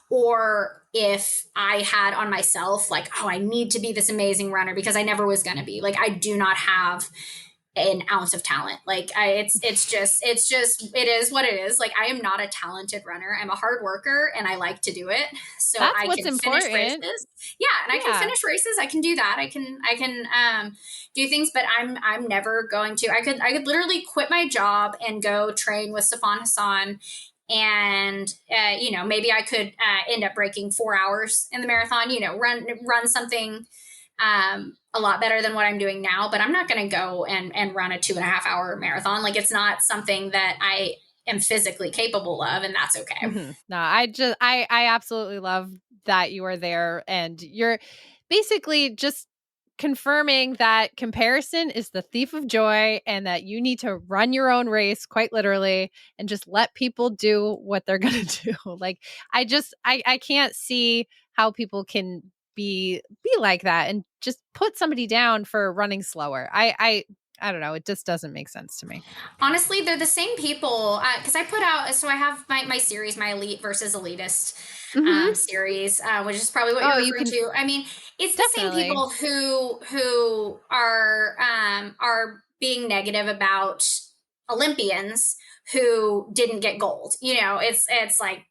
or if I had on myself, like, oh, I need to be this amazing runner, because I never was going to be. Like, I do not have an ounce of talent. Like it is what it is. Like I am not a talented runner. I'm a hard worker and I like to do it. So that's I can finish races. Yeah. And I can finish races. I can do that. I can do things, but I'm never going to, I could literally quit my job and go train with Safan Hassan. And, you know, maybe I could end up breaking 4 hours in the marathon, you know, run something a lot better than what I'm doing now, but I'm not going to go and run a 2.5 hour marathon. Like it's not something that I am physically capable of, and that's okay. No, I absolutely love that you are there, and you're basically just confirming that comparison is the thief of joy, and that you need to run your own race, quite literally, and just let people do what they're going to do. Like I can't see how people can be like that and just put somebody down for running slower. I don't know. It just doesn't make sense to me. Honestly, they're the same people. Because I put out, so I have my series, my elite versus elitist series, which is probably what you're referring to. I mean, it's definitely the same people who are being negative about Olympians who didn't get gold. You know, it's like,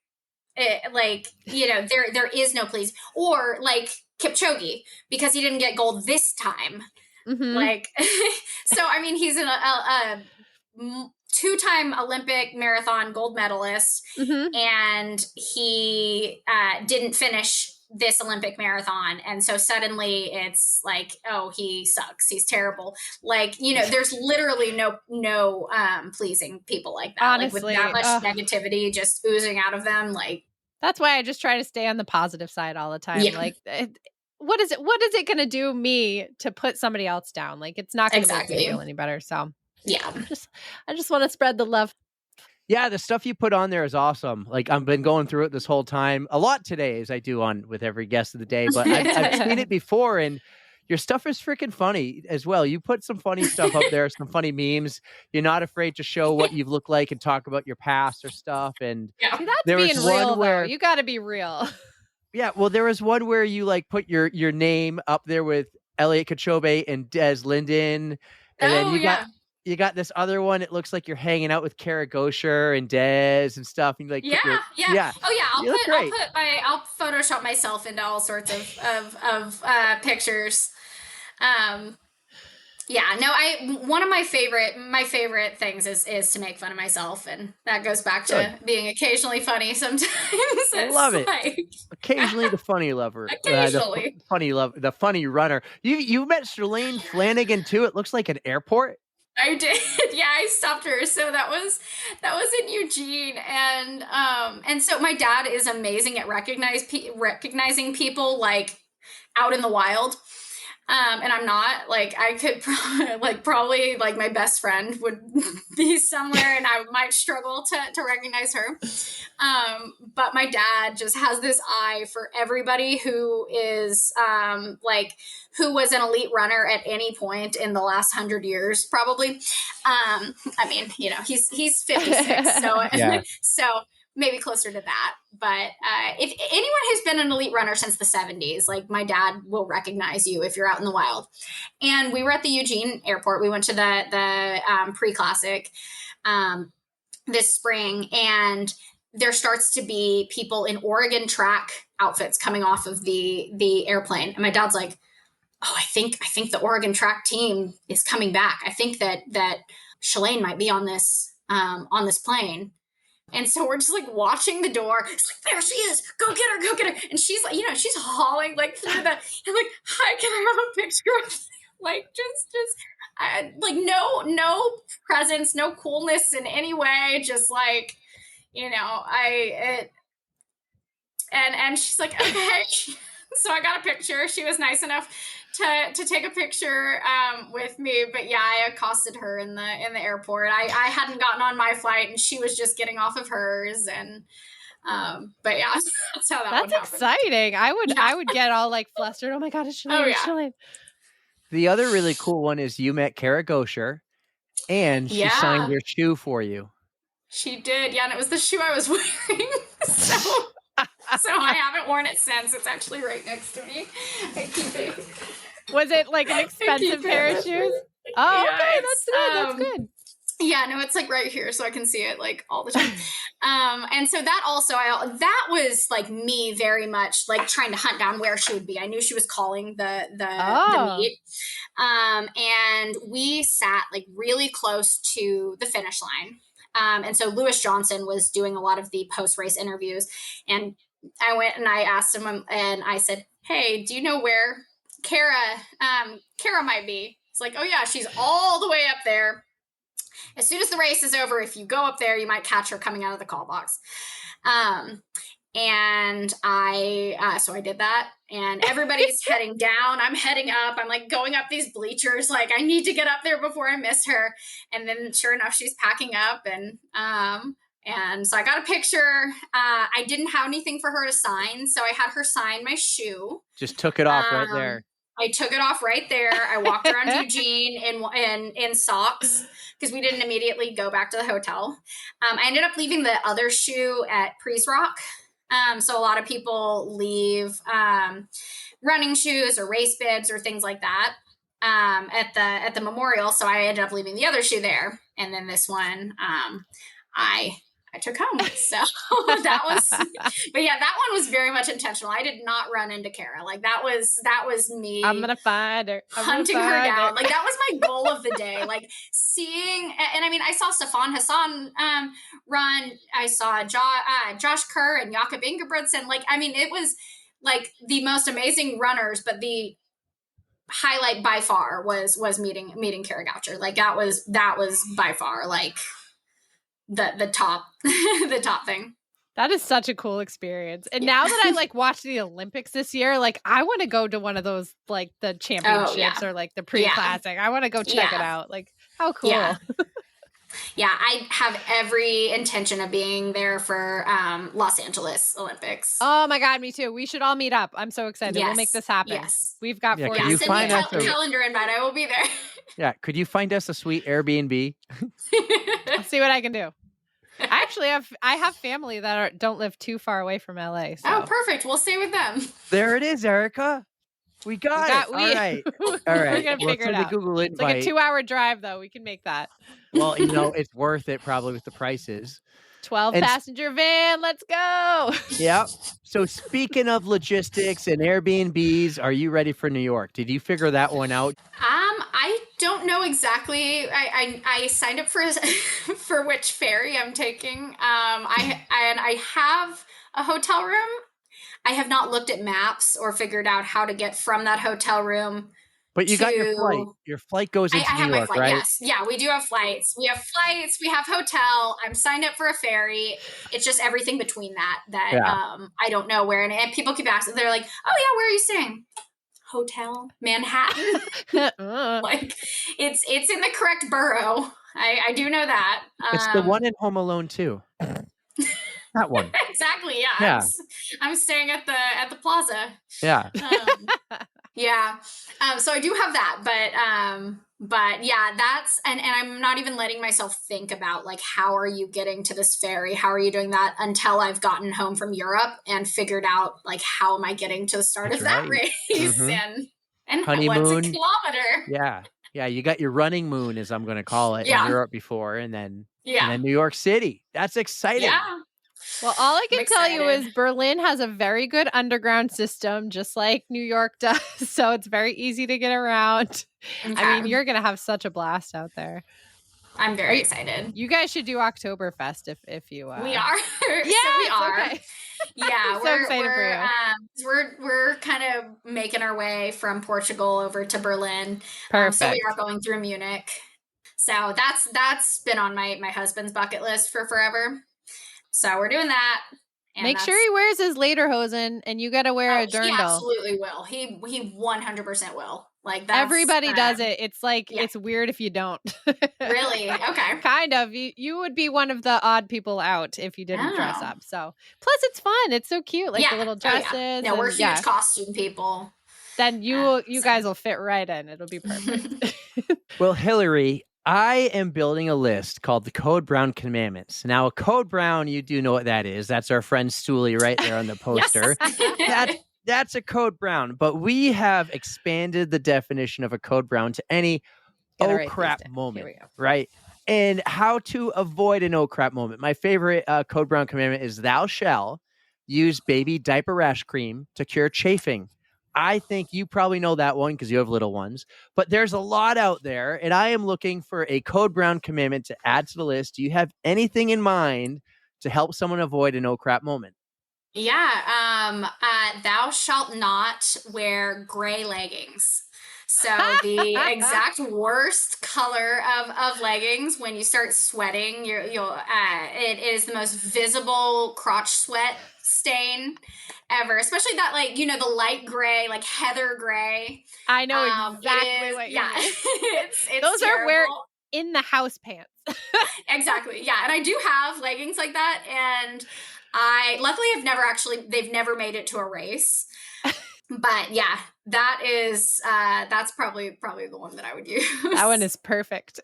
you know, there is no please, or like Kipchoge, because he didn't get gold this time. Like, so, I mean, he's a 2-time Olympic marathon gold medalist, and he didn't finish this Olympic marathon. And so suddenly it's like, oh, he sucks. He's terrible. Like, you know, there's literally no pleasing people like that. Honestly, like with that much negativity just oozing out of them. Like, that's why I just try to stay on the positive side all the time. Yeah. Like, what is it going to do me to put somebody else down? Like, it's not going to make me feel any better. So yeah, I just want to spread the love. Yeah, the stuff you put on there is awesome. Like I've been going through it this whole time, a lot today, as I do on with every guest of the day. But I've seen it before, and your stuff is freaking funny as well. You put some funny stuff up there, some funny memes. You're not afraid to show what you've looked like and talk about your past or stuff. And see, that's being real, though. You got to be real. Yeah, well, there was one where you like put your name up there with Elliot Kipchoge and Des Linden, and then you got this other one. It looks like you're hanging out with Kara Gosher and Des and stuff. And you like, yeah. Oh yeah, I'll Photoshop myself into all sorts of pictures. Yeah, no, one of my favorite things is to make fun of myself, and that goes back to being occasionally funny sometimes. I love it. Occasionally the funny lover. Occasionally. The funny runner. You met Shalane Flanagan too. It looks like an airport. I did. Yeah, I stopped her. So that was in Eugene, and so my dad is amazing at recognizing people like out in the wild. And I'm not. Like, I could probably my best friend would be somewhere and I might struggle to recognize her. But my dad just has this eye for everybody who is who was an elite runner at any point in the last 100 years, probably. I mean, he's 56, so yeah. So maybe closer to that. But if anyone who's been an elite runner since the 70s, like my dad will recognize you if you're out in the wild. And we were at the Eugene airport. We went to the pre-classic this spring, and there starts to be people in Oregon track outfits coming off of the airplane. And my dad's like, oh, I think the Oregon track team is coming back. I think that Shalane might be on this plane. And so we're just watching the door. It's like, there she is. Go get her. And she's she's hauling through the, I'm like, hi, can I have a picture? No presence, no coolness in any way. Just and she's like, okay. So I got a picture. She was nice enough to take a picture with me, but yeah, I accosted her in the airport. I hadn't gotten on my flight, and she was just getting off of hers, and but yeah, that's how that. That's exciting. I would get all flustered. Oh my god, it's Shalane! Shalane. The other really cool one is you met Kara Gosher, and she signed your shoe for you. She did, yeah, and it was the shoe I was wearing. So I haven't worn it since. It's actually right next to me. I keep it. Was it an expensive pair of shoes? Oh, yeah, okay, that's good. Yeah, no, it's right here, so I can see it all the time. And so that also, that was me very much trying to hunt down where she would be. I knew she was calling the meet, and we sat really close to the finish line. And so Lewis Johnson was doing a lot of the post-race interviews, and I went and I asked him, and I said, hey, do you know where Kara might be? It's like, oh yeah, she's all the way up there. As soon as the race is over, if you go up there, you might catch her coming out of the call box. And so I did that, and everybody's heading down. I'm heading up. I'm going up these bleachers. I need to get up there before I miss her. And then sure enough, she's packing up, and so I got a picture. I didn't have anything for her to sign, so I had her sign my shoe. Just took it off right there. I took it off right there. I walked around Eugene in socks because we didn't immediately go back to the hotel. I ended up leaving the other shoe at Prees Rock. So a lot of people leave running shoes or race bibs or things like that at the memorial. So I ended up leaving the other shoe there, and then this one I took home. So that was, but yeah, that one was very much intentional. I did not run into Kara. That was me. I'm gonna find her. Hunting her down. That was my goal of the day. Seeing, and I mean, I saw Stefan Hassan run. I saw Josh Kerr and Jakob Ingebrigtsen. I mean, it was the most amazing runners, but the highlight by far was meeting Kara Goucher. That was by far the top the top thing. That is such a cool experience. And now that I watch the Olympics this year, I want to go to one of those the championships or the pre-classic. I want to go check it out. How cool. Yeah. Yeah, I have every intention of being there for Los Angeles Olympics. Oh my God, me too. We should all meet up. I'm so excited. Yes. We'll make this happen. Yes. We've got 4 years. Send me a calendar invite. I will be there. Yeah. Could you find us a sweet Airbnb? I'll see what I can do. I have family that don't live too far away from LA. So. Oh, perfect. We'll stay with them. There it is, Erika. We got it. All right. We're going to figure it out. Google invite. It's a 2-hour drive, though. We can make that. Well, it's worth it probably with the prices. 12-passenger van. Let's go. Yep. So speaking of logistics and Airbnbs, are you ready for New York? Did you figure that one out? I don't know exactly. I signed up for for which ferry I'm taking. I have a hotel room. I have not looked at maps or figured out how to get from that hotel room. But you got your flight. Your flight goes into New York, flight, right? Yes. Yeah, we do have flights. We have flights. We have hotel. I'm signed up for a ferry. It's just everything between that I don't know where. And people keep asking. They're like, "Oh yeah, where are you staying?" Hotel Manhattan. Like it's in the correct borough. I do know that. It's the one in Home Alone too. That one. Exactly. Yeah. I'm staying at the plaza. Yeah. Yeah. So I do have that, but yeah, that's, and I'm not even letting myself think about like, how are you getting to this ferry? How are you doing that until I've gotten home from Europe and figured out like, how am I getting to the start of that race and honeymoon. What's a kilometer? Yeah. Yeah. You got your running moon, as I'm going to call it, in Europe before, and then New York City. That's exciting. Yeah. Well, all I can tell you is Berlin has a very good underground system, just like New York does. So it's very easy to get around. Okay. I mean, you're going to have such a blast out there. I'm very excited. You guys should do Oktoberfest if you. We are. Yeah, so we are. Okay. Yeah, we're excited for you. We're kind of making our way from Portugal over to Berlin. Perfect. So we are going through Munich. So that's been on my husband's bucket list for forever. So we're doing that. Make sure he wears his lederhosen, and you got to wear a dirndl. He absolutely will. He 100% will. Like that's, everybody does it. It's like it's weird if you don't. Really? Okay. Kind of. You would be one of the odd people out if you didn't dress up. So plus it's fun. It's so cute. Like the little dresses. No, we're huge costume people. Then you guys will fit right in. It'll be perfect. Well, Hillary, I am building a list called the Code Brown Commandments. Now, a Code Brown, you do know what that is. That's our friend Stooley right there on the poster. That's a Code Brown. But we have expanded the definition of a Code Brown to any crap moment, right? And how to avoid an oh crap moment. My favorite Code Brown commandment is thou shall use baby diaper rash cream to cure chafing. I think you probably know that one because you have little ones, but there's a lot out there, and I am looking for a Code Brown commandment to add to the list. Do you have anything in mind to help someone avoid an oh crap moment? Yeah. Thou shalt not wear gray leggings. So the exact worst color of leggings, when you start sweating, it is the most visible crotch sweat stain ever, especially that, like, the light gray, like heather gray. I know exactly what you mean. It's those terrible. Are wear in the house pants. Exactly. Yeah. And I do have leggings like that. And luckily they've never made it to a race. But yeah, that's probably the one that I would use. That one is perfect.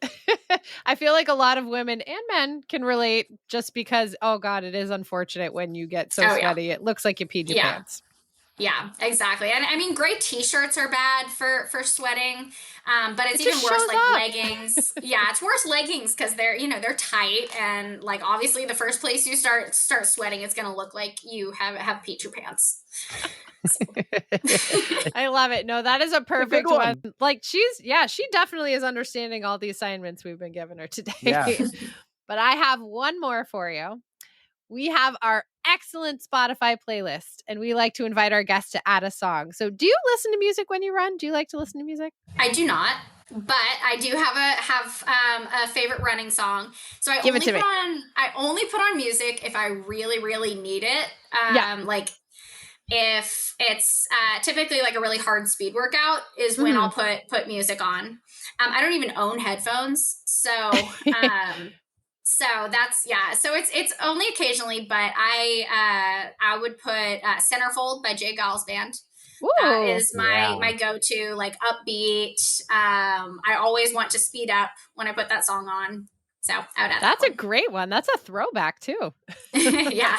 I feel like a lot of women and men can relate, just because, oh God, it is unfortunate when you get so sweaty. It looks like you peed your pants. Yeah, exactly. And I mean, gray t-shirts are bad for sweating. But it's even worse, like leggings. Yeah, it's worse leggings because they're tight, and like obviously the first place you start sweating, it's gonna look like you have peed your pants. I love it. No, that is a perfect one. Like she definitely is understanding all the assignments we've been giving her today. Yeah. But I have one more for you. We have our excellent Spotify playlist, and we like to invite our guests to add a song. So do you listen to music when you run? Do you like to listen to music? I do not, but I do have a favorite running song. So I only put on music if I really, really need it. Like if it's typically like a really hard speed workout is when I'll put music on. I don't even own headphones. So so that's, so it's only occasionally, but I would put Centerfold by Jay Gall's band. Is my go-to, like upbeat. I always want to speed up when I put that song on. So I would add that's a great one. That's a throwback too. Yeah.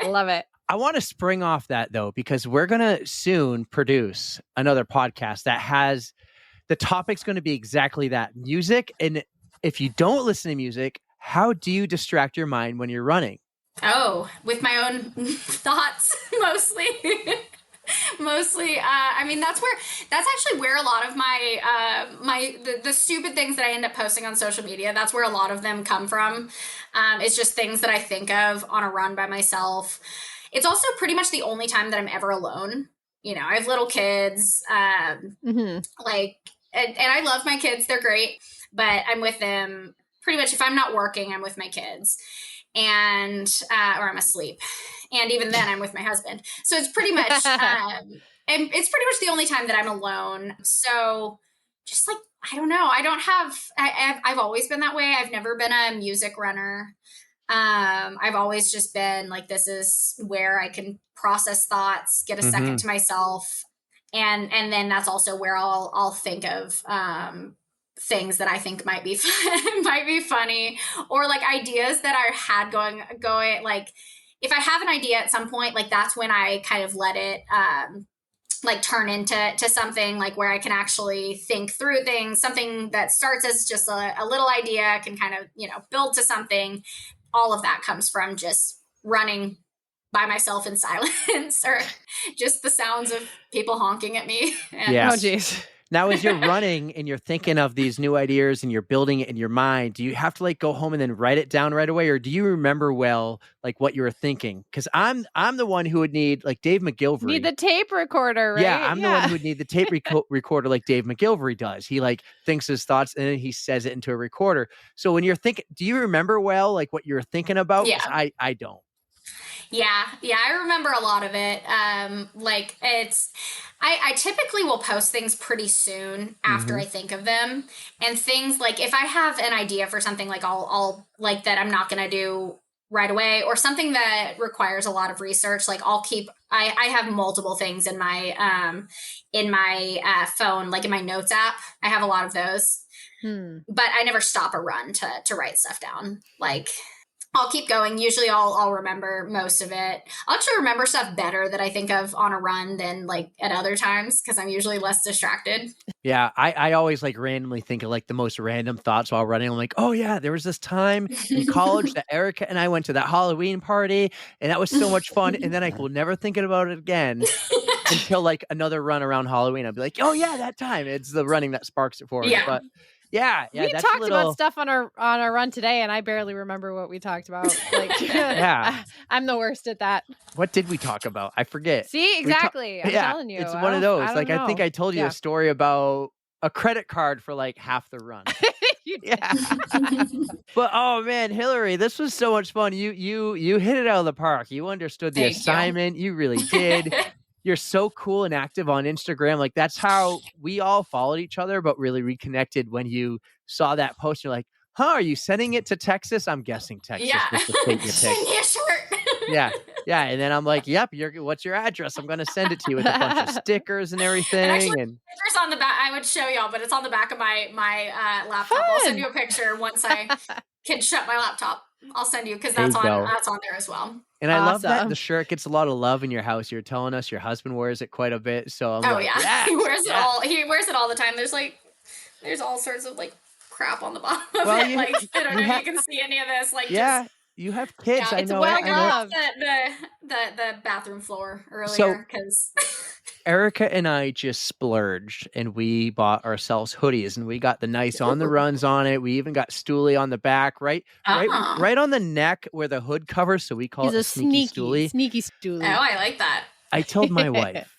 Love it. I want to spring off that though, because we're going to soon produce another podcast that has the topic's going to be exactly that, music. And if you don't listen to music, How do you distract your mind when you're running? Oh, with my own thoughts, mostly. I mean, that's actually where a lot of the stupid things that I end up posting on social media, that's where a lot of them come from. It's just things that I think of on a run by myself. It's also pretty much the only time that I'm ever alone. You know, I have little kids, like, and I love my kids. They're great, but I'm with them pretty much. If I'm not working, I'm with my kids, and or I'm asleep. And even then I'm with my husband. So it's pretty much, and it's pretty much the only time that I'm alone. So just like, I don't know. I've always been that way. I've never been a music runner. I've always just been like, this is where I can process thoughts, get a second to myself. And then that's also where I'll think of, things that I think might be funny, or like ideas that I had going, like, if I have an idea at some point, like that's when I kind of let it, like turn into something like where I can actually think through things. Something that starts as just a little idea can kind of, build to something. All of that comes from just running by myself in silence, or just the sounds of people honking at me. Oh, geez. Now, as you're running and you're thinking of these new ideas and you're building it in your mind, do you have to like go home and then write it down right away? Or do you remember well, like what you were thinking? Because I'm the one who would need, like Dave McGilvery. Need the tape recorder, right? Yeah, I'm the one who would need the tape recorder like Dave McGilvery does. He like thinks his thoughts and then he says it into a recorder. So when you're thinking, do you remember well, like what you're thinking about? Yeah. I don't. Yeah, I remember a lot of it. Like I typically will post things pretty soon after I think of them, and things like if I have an idea for something, like I'll like that I'm not going to do right away, or something that requires a lot of research. Like I have multiple things in my phone, like in my notes app. I have a lot of those, but I never stop a run to write stuff down. Like, I'll keep going. Usually I'll remember most of it. I'll actually remember stuff better that I think of on a run than like at other times, because I'm usually less distracted. Yeah, I always like randomly think of like the most random thoughts while running. I'm like, oh yeah, there was this time in college that Erika and I went to that Halloween party and that was so much fun. And then I will never think about it again until like another run around Halloween. I'll be like, oh yeah, that time. It's the running that sparks it for me. But yeah, we that's talked about stuff on our run today, and I barely remember what we talked about. Like, I'm the worst at that. What did we talk about? I forget. See, exactly. I'm telling you, it's one of those. Like, I think I told you a story about a credit card for like half the run. But oh man, Hillary, this was so much fun. You hit it out of the park. You understood the assignment. You really did. You're so cool and active on Instagram. Like that's how we all followed each other, but really reconnected when you saw that post. You're like, huh, are you sending it to Texas? I'm guessing Texas. Yeah. Send me a shirt. Yeah. And then I'm like, yep, what's your address? I'm going to send it to you with a bunch of stickers and everything. And actually, stickers on the back, I would show y'all, but it's on the back of my laptop. I'll send you a picture once I can shut my laptop. I'll send you, because that's on there as well. And I love that the shirt gets a lot of love in your house. You're telling us your husband wears it quite a bit. So I'm like, he wears it all. He wears it all the time. There's all sorts of like crap on the bottom of it. Like, I don't know if you can see any of this. Like, you have kids. I know. Well loved. The bathroom floor earlier, because Erika and I just splurged and we bought ourselves hoodies, and we got the nice on the runs on it. We even got Stoolie on the back, right on the neck where the hood covers. So we call it a sneaky Stoolie. Sneaky Stoolie. Oh, I like that. I told my wife,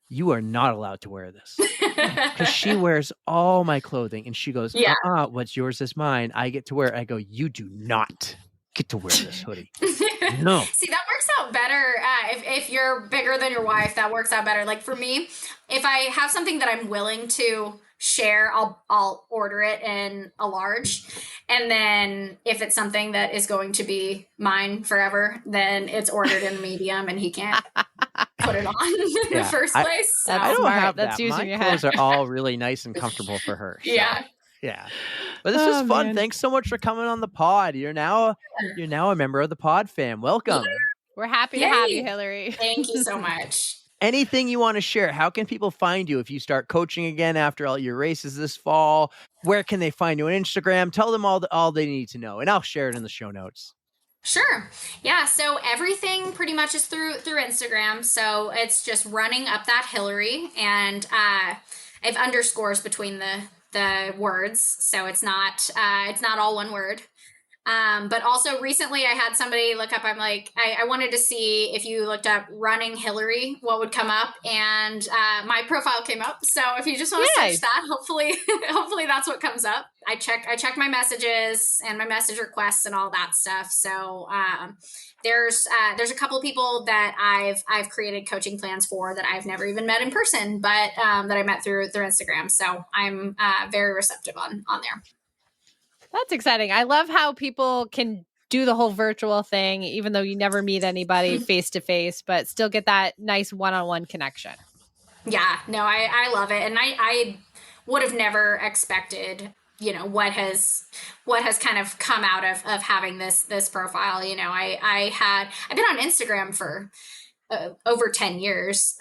you are not allowed to wear this, because she wears all my clothing, and she goes, what's yours is mine. I get to wear it. I go, you do not get to wear this hoodie. No. See, that works out better. If you're bigger than your wife, that works out better. Like for me, if I have something that I'm willing to share, I'll order it in a large. And then if it's something that is going to be mine forever, then it's ordered in medium, and he can't put it on in the first place. So. I don't have that. That's using my clothes are all really nice and comfortable for her. So. Yeah. But this was fun. Man. Thanks so much for coming on the pod. You're now a member of the pod fam. Welcome. We're happy to have you, Hillary. Thank you so much. anything you want to share? How can people find you if you start coaching again after all your races this fall? Where can they find you on Instagram? Tell them all they need to know, and I'll share it in the show notes. Sure. Yeah. So everything pretty much is through Instagram. So it's just running up that Hillary, and I have underscores between the words, so it's not all one word. But also recently I had somebody look up, I'm like, I wanted to see if you looked up running Hillary, what would come up, and my profile came up. So if you just want to search that, hopefully that's what comes up. I check my messages and my message requests and all that stuff. So there's a couple of people that I've created coaching plans for that I've never even met in person, but that I met through Instagram. So I'm very receptive on there. That's exciting. I love how people can do the whole virtual thing, even though you never meet anybody face to face, but still get that nice one-on-one connection. Yeah, no, I love it. And I would have never expected, what has kind of come out of having this profile. I've been on Instagram for over 10 years.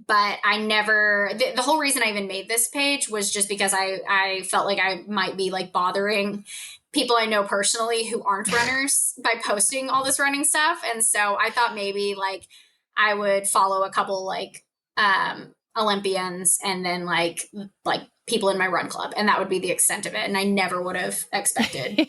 But I never, the whole reason I even made this page was just because I felt like I might be like bothering people I know personally who aren't runners by posting all this running stuff. And so I thought maybe like I would follow a couple like Olympians and then like people in my run club, and that would be the extent of it. And I never would have expected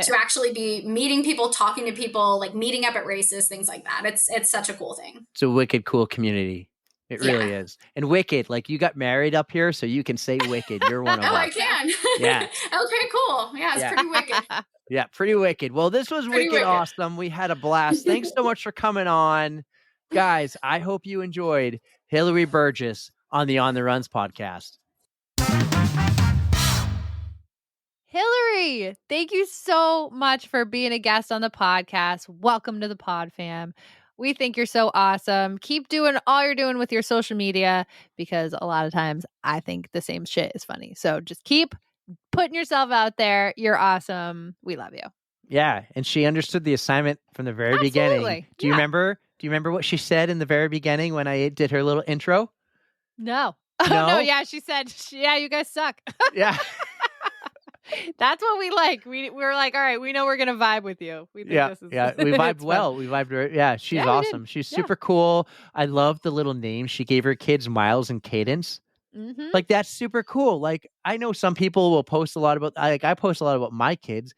to actually be meeting people, talking to people, like meeting up at races, things like that. It's such a cool thing. It's a wicked cool community. It really is. And wicked, like you got married up here, so you can say wicked. You're one of us. Oh, I can. Yeah. Okay, cool. Yeah, it's pretty wicked. Yeah, pretty wicked. Well, this was wicked awesome. We had a blast. Thanks so much for coming on. Guys, I hope you enjoyed Hillary Burgess on the On the Runs podcast. Hillary, thank you so much for being a guest on the podcast. Welcome to the pod fam. We think you're so awesome. Keep doing all you're doing with your social media, because a lot of times I think the same shit is funny. So just keep putting yourself out there. You're awesome. We love you. Yeah, and she understood the assignment from the very beginning. Do you remember? Do you remember what she said in the very beginning when I did her little intro? No. Oh, no, yeah, she said, yeah, you guys suck. Yeah. That's what we like. We were like, all right, we know we're going to vibe with you. We think this is we vibed well. We vibed. Yeah, she's awesome. She's super cool. I love the little names she gave her kids, Miles and Cadence. Mm-hmm. Like, that's super cool. Like, I know some people will post a lot about, I post a lot about my kids,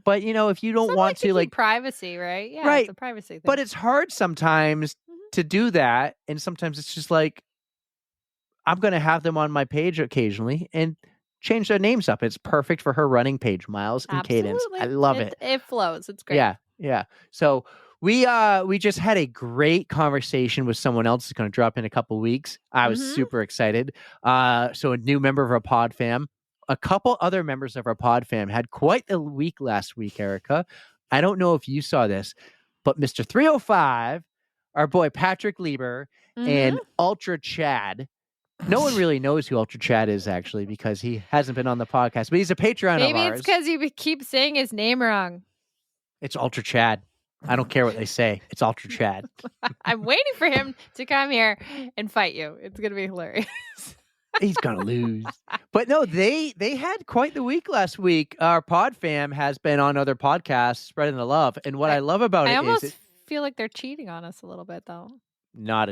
but if you don't want to, like, privacy, right? Yeah, right. It's a privacy thing. But it's hard sometimes to do that. And sometimes it's just like, I'm going to have them on my page occasionally and change their names up. It's perfect for her running page, Miles and Cadence. I love it. It flows. It's great. Yeah. So we just had a great conversation with someone else who's going to drop in a couple weeks. I was super excited. So a new member of our pod fam. A couple other members of our pod fam had quite the week last week, Erika. I don't know if you saw this, but Mr. 305, our boy Patrick Lieber, and Ultra Chad. No one really knows who Ultra Chad is, actually, because he hasn't been on the podcast, but he's a Patreon of ours. Maybe it's because you keep saying his name wrong. It's Ultra Chad. I don't care what they say. It's Ultra Chad. I'm waiting for him to come here and fight you. It's going to be hilarious. He's going to lose. But no, they had quite the week last week. Our pod fam has been on other podcasts spreading the love. And what I love about it is... I almost feel like they're cheating on us a little bit, though. No,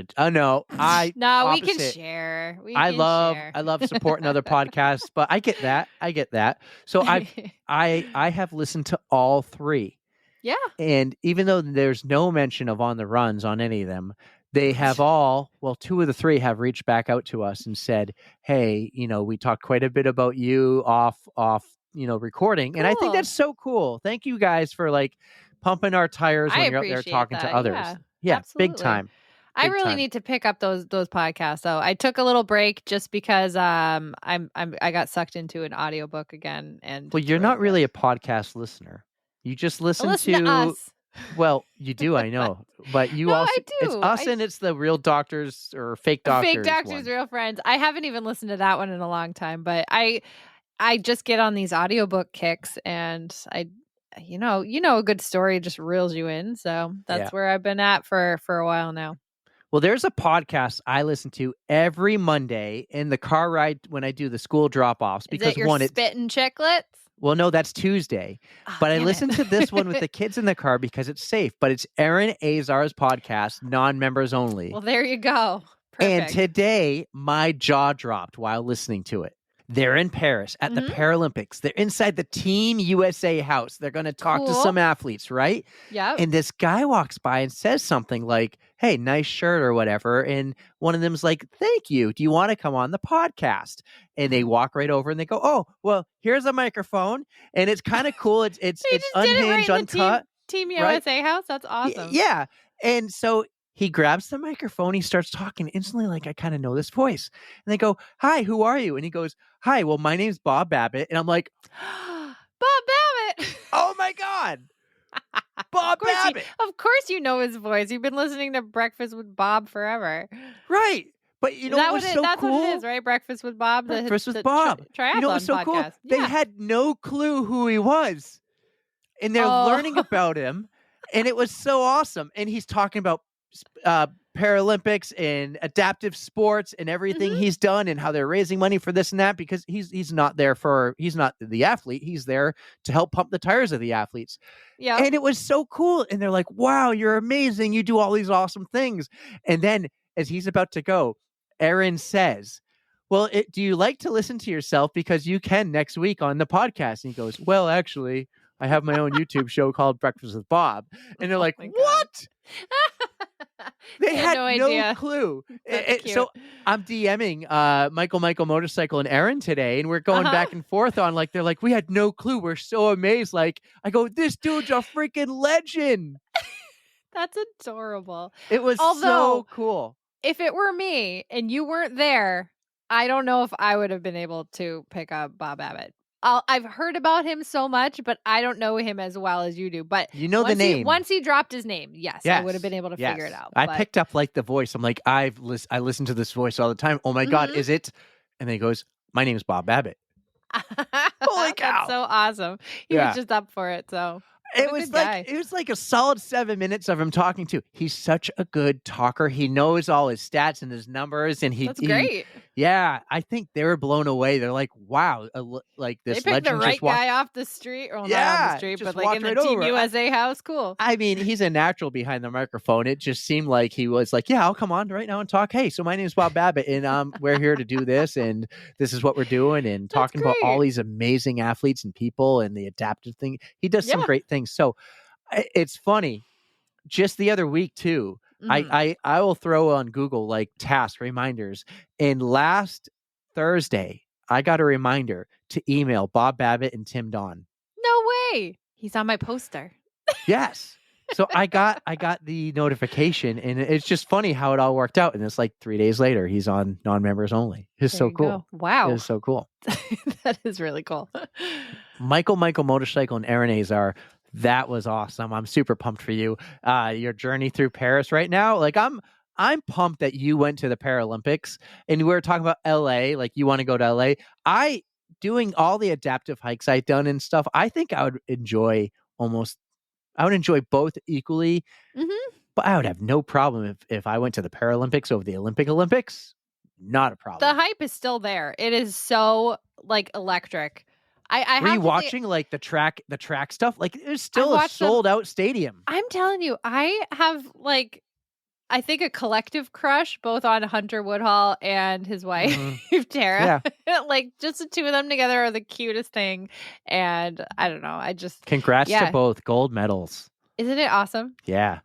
we can share. I love supporting other podcasts, but I get that. So I have listened to all three. Yeah. And even though there's no mention of On the Runs on any of them, they have two of the three have reached back out to us and said, hey, we talked quite a bit about you off, recording. Cool. And I think that's so cool. Thank you guys for like pumping our tires when you're out there talking to others. Yeah, big time. I really need to pick up those podcasts though. I took a little break just because I got sucked into an audiobook again. And you're not really a podcast listener. You just listen to us. Well, you do, I know. But you also I do. It's us and it's the Real Doctors or Fake Doctors. Fake Doctors, Real Friends. I haven't even listened to that one in a long time, but I just get on these audiobook kicks, and a good story just reels you in. So that's where I've been at for a while now. Well, there's a podcast I listen to every Monday in the car ride when I do the school drop-offs. Because Is it your Spittin' Chicklets? Well, no, that's Tuesday. But I listen to this one with the kids in the car because it's safe. But it's Aaron Azar's podcast, non-members only. Well, there you go. Perfect. And today, my jaw dropped while listening to it. They're in Paris at the Paralympics. They're inside the Team USA house. They're going to talk to some athletes, right? Yeah. And this guy walks by and says something like, hey, nice shirt or whatever. And one of them's like, thank you. Do you want to come on the podcast? And they walk right over and they go, oh, well, here's a microphone. And it's kind of cool. It's unhinged, uncut. Team USA house? That's awesome. Yeah. And so he grabs the microphone. He starts talking instantly, like, I kind of know this voice. And they go, hi, who are you? And he goes, hi, well, my name's Bob Babbitt. And I'm like, Bob Babbitt. Oh, my God. Bob Babbitt. Of course you know his voice. You've been listening to Breakfast with Bob forever. Right. But you know what was so that's cool? What it is, right? Breakfast with Bob. Breakfast with Bob. Triathlon you know what was so podcast. Cool? Yeah. They had no clue who he was. And they're learning about him. And it was so awesome. And he's talking about Paralympics and adaptive sports and everything he's done and how they're raising money for this and that, because he's not the athlete. He's there to help pump the tires of the athletes. Yeah. And it was so cool. And they're like, wow, you're amazing. You do all these awesome things. And then as he's about to go, Aaron says, well, do you like to listen to yourself? Because you can next week on the podcast. And he goes, well, actually, I have my own YouTube show called Breakfast with Bob. And they're like, what? They had no clue. So I'm DMing Michael Motorcycle and Aaron today, and we're going back and forth on, like, they're like, we had no clue. We're so amazed. Like, I go, this dude's a freaking legend. That's adorable. It was so cool. If it were me and you weren't there, I don't know if I would have been able to pick up Bob Babbitt. I've heard about him so much, but I don't know him as well as you do. But you know the name. Once he dropped his name, yes, I would have been able to figure it out. I picked up, like, the voice. I'm like, I listen to this voice all the time. Oh my God, is it? And then he goes, my name is Bob Babbitt. Holy cow. That's so awesome. He was just up for it. So it was like a solid 7 minutes of him talking to. He's such a good talker. He knows all his stats and his numbers, and that's great. Yeah, I think they were blown away. They're like, wow, like this. They picked the right guy off the street, or not off the street, but like in the Team USA house. Cool. I mean, he's a natural behind the microphone. It just seemed like he was like, yeah, I'll come on right now and talk. Hey, so my name is Bob Babbitt, and we're here to do this, and this is what we're doing, and talking about all these amazing athletes and people and the adaptive thing. He does some great things. So it's funny. Just the other week too, I will throw on Google, like, task reminders. And last Thursday, I got a reminder to email Bob Babbitt and Tim Don. No way. He's on my poster. Yes. So I got the notification, and it's just funny how it all worked out. And it's like 3 days later, he's on non-members only. It's so cool. Go. Wow. It is so cool. That is really cool. Michael Motorcycle and Aaron Azar. That was awesome. I'm super pumped for you. Your journey through Paris right now. Like, I'm pumped that you went to the Paralympics, and we were talking about LA. Like, you want to go to LA. Doing all the adaptive hikes I've done and stuff, I think I would enjoy both equally, but I would have no problem if I went to the Paralympics over the Olympics. Not a problem. The hype is still there. It is so, like, electric. Were you watching like the track stuff? Like, it's still a sold out stadium. I'm telling you, I have, like, I think a collective crush both on Hunter Woodhall and his wife, Tara. Yeah. Like, just the two of them together are the cutest thing. And I don't know. Congrats to both gold medals. Isn't it awesome? Yeah.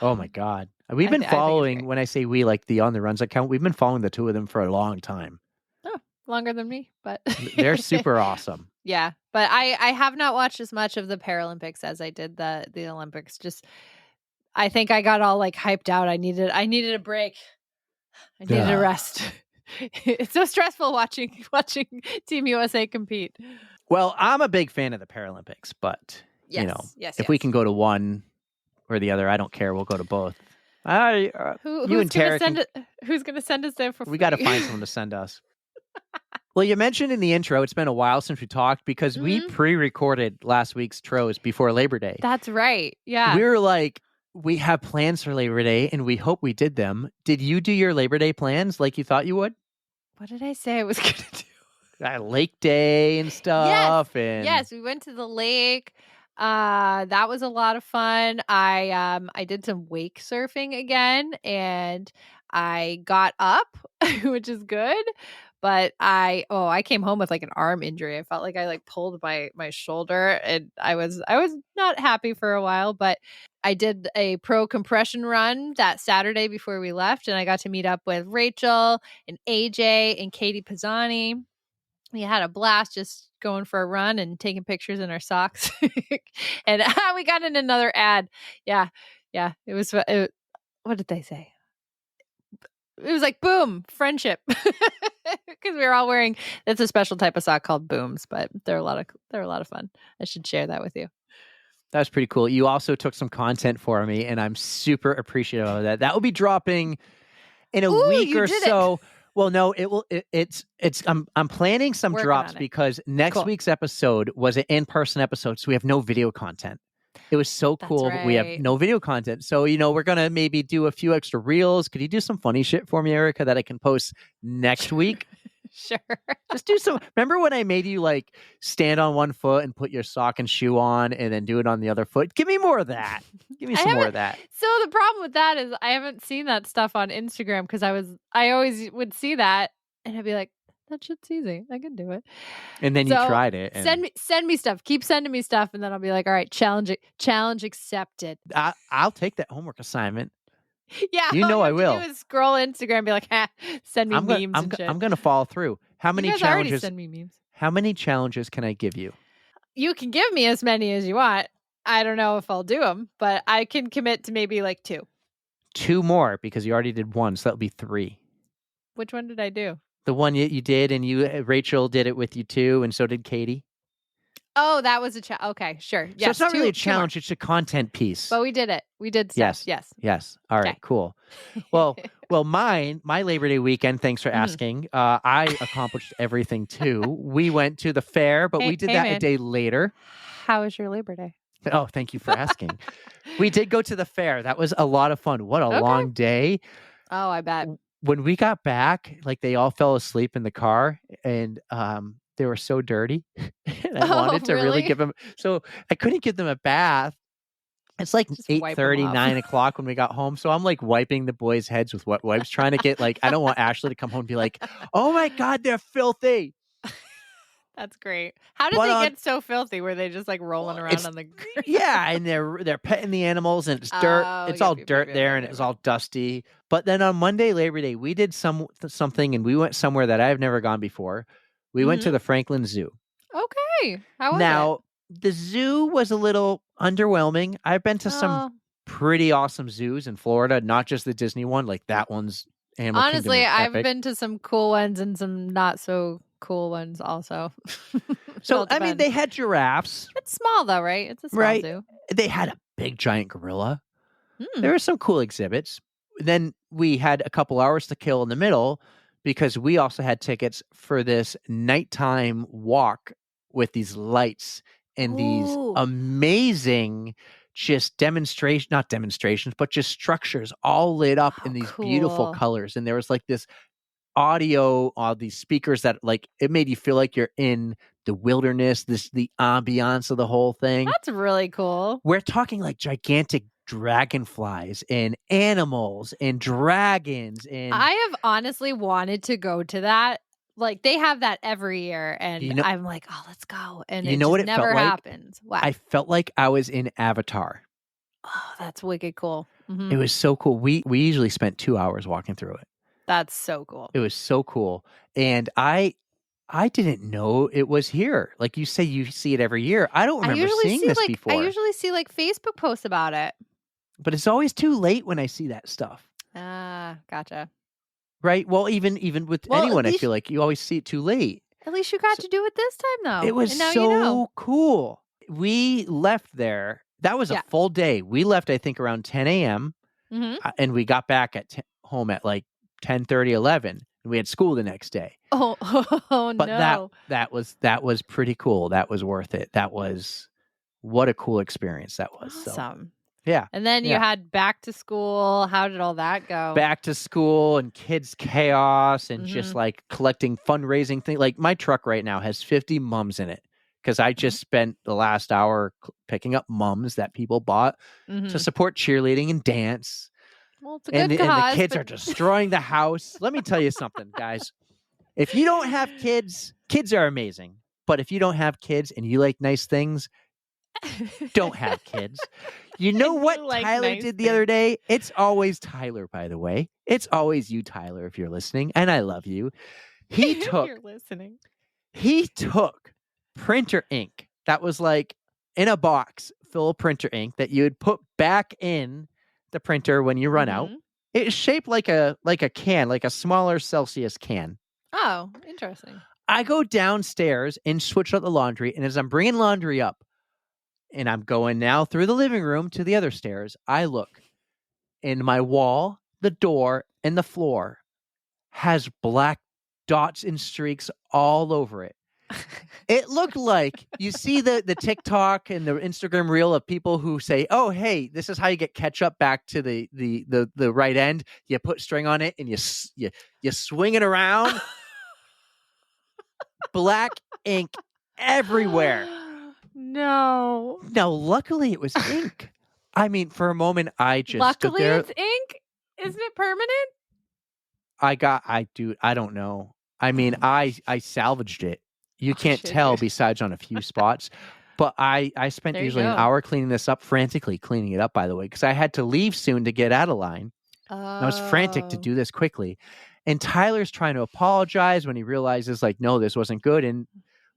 Oh my God. We've been following, when I say we, like the On the Runs account, we've been following the two of them for a long time. Oh, longer than me, but they're super awesome. Yeah. But I have not watched as much of the Paralympics as I did the Olympics. Just, I think I got all, like, hyped out. I needed a break. I needed a rest. It's so stressful watching Team USA compete. Well, I'm a big fan of the Paralympics, but if we can go to one or the other, I don't care. We'll go to both. Who's going to send us there for free? We got to find someone to send us. Well, you mentioned in the intro, it's been a while since we talked because we pre-recorded last week's Tros before Labor Day. That's right. Yeah. We were like, we have plans for Labor Day, and we hope we did them. Did you do your Labor Day plans like you thought you would? What did I say I was going to do? Lake Day and stuff. Yes, we went to the lake. That was a lot of fun. I did some wake surfing again, and I got up, which is good. But I came home with like an arm injury. I felt like I like pulled my shoulder, and I was not happy for a while. But I did a pro compression run that Saturday before we left, and I got to meet up with Rachel and AJ and Katie Pisani. We had a blast just going for a run and taking pictures in our socks. And we got in another ad. Yeah. It was, what did they say? It was like boom, friendship. Because we were all wearing, it's a special type of sock called booms, but they're a lot of fun. I should share that with you. That's pretty cool. You also took some content for me, and I'm super appreciative of that. That will be dropping in a week or so. Well, no, it will. It's. I'm planning some drops because next week's episode was an in-person episode, so we have no video content. It was so cool. Right. But we have no video content, so we're gonna maybe do a few extra reels. Could you do some funny shit for me, Erika, that I can post next week? Sure. Just do some. Remember when I made you like stand on one foot and put your sock and shoe on and then do it on the other foot? Give me more of that. Give me some more of that. So the problem with that is I haven't seen that stuff on Instagram because I always would see that and I'd be like, that shit's easy. I can do it. And then you tried it. And send me stuff. Keep sending me stuff, and then I'll be like, all right, challenge accepted. I'll take that homework assignment. Yeah, I will. Do is scroll Instagram and be like, send me memes and shit. I'm going to follow through. How many challenges? Already send me memes. How many challenges can I give you? You can give me as many as you want. I don't know if I'll do them, but I can commit to maybe like 2. 2 more because you already did 1, so that'll be 3. Which one did I do? The one you did, and Rachel did it with you too, and so did Katie. Oh, that was a challenge. Okay, sure. Yes, so it's not really a challenge; it's a content piece. But we did it. We did stuff. Yes. All right, cool. Well, my Labor Day weekend. Thanks for asking. I accomplished everything too. We went to the fair, but we did that a day later. How was your Labor Day? Oh, thank you for asking. We did go to the fair. That was a lot of fun. What a long day! Oh, I bet. When we got back, like they all fell asleep in the car, and they were so dirty. And I wanted to really give them, so I couldn't give them a bath. It's like 8:30, 9 o'clock when we got home. So I'm like wiping the boys' heads with wet wipes, trying to get like, I don't want Ashley to come home and be like, oh my God, they're filthy. That's great. How did they get so filthy? Were they just like rolling around on the ground? Yeah, and they're petting the animals, and it's dirt. It's all dirt there, and it was all dusty. But then on Monday, Labor Day, we did something, and we went somewhere that I've never gone before. We went to the Franklin Zoo. Okay. How was it? Now, the zoo was a little underwhelming. I've been to some pretty awesome zoos in Florida, not just the Disney one. Like that one's Animal Kingdom. Honestly, I've been to some cool ones and some not so cool ones also. So, I mean, they had giraffes. It's small though, right? It's a small zoo. They had a big giant gorilla. There were some cool exhibits. Then we had a couple hours to kill in the middle because we also had tickets for this nighttime walk with these lights and these amazing just not demonstrations, but just structures all lit up in these beautiful colors. And there was like this audio, all these speakers that like, it made you feel like you're in the wilderness, the ambiance of the whole thing. That's really cool. We're talking like gigantic dragonflies and animals and dragons. And I have honestly wanted to go to that. Like they have that every year, and I'm like, oh, let's go. And it never happens. Wow. I felt like I was in Avatar. Oh, that's wicked cool. It was so cool. We usually spent 2 hours walking through it. That's so cool. It was so cool. And I didn't know it was here. Like you say, you see it every year. I don't remember seeing this before. I usually see like Facebook posts about it. But it's always too late when I see that stuff. Gotcha. Right? Well, even with anyone, I feel like you always see it too late. At least you got to do it this time, though. It was so cool. We left there. That was a full day. We left, I think, around 10 a.m. And we got back at home at like 10:30, 11. And we had school the next day. Oh but no. That was pretty cool. That was worth it. What a cool experience that was. Awesome. Yeah. And then you had back to school. How did all that go? Back to school and kids chaos and just like collecting fundraising things. Like my truck right now has 50 mums in it because I just spent the last hour picking up mums that people bought to support cheerleading and dance. Well, it's a good cause. And the kids are destroying the house. Let me tell you something, guys. If you don't have kids, kids are amazing. But if you don't have kids and you like nice things, don't have kids. You know what Tyler did the other day? It's always Tyler, by the way. It's always you, Tyler, if you're listening. And I love you. You're listening. He took printer ink that was like in a box full of printer ink that you would put back in the printer when you run out. It's shaped like a can, like a smaller Celsius can. Oh, interesting. I go downstairs and switch out the laundry. And as I'm bringing laundry up, and I'm going now through the living room to the other stairs, I look, and my wall, the door, and the floor has black dots and streaks all over it. It looked like, you see the TikTok and the Instagram reel of people who say, oh, hey, this is how you get ketchup back to the right end. You put string on it and you swing it around. Black ink everywhere. No. Now, luckily, it was ink. I mean, for a moment, I just Luckily, stood there. it's ink? Isn't it permanent? I don't know. I mean, I salvaged it. You can't tell besides on a few spots. But I spent usually an hour cleaning this up, frantically cleaning it up, by the way, because I had to leave soon to get Adeline. I was frantic to do this quickly. And Tyler's trying to apologize when he realizes, like, no, this wasn't good. And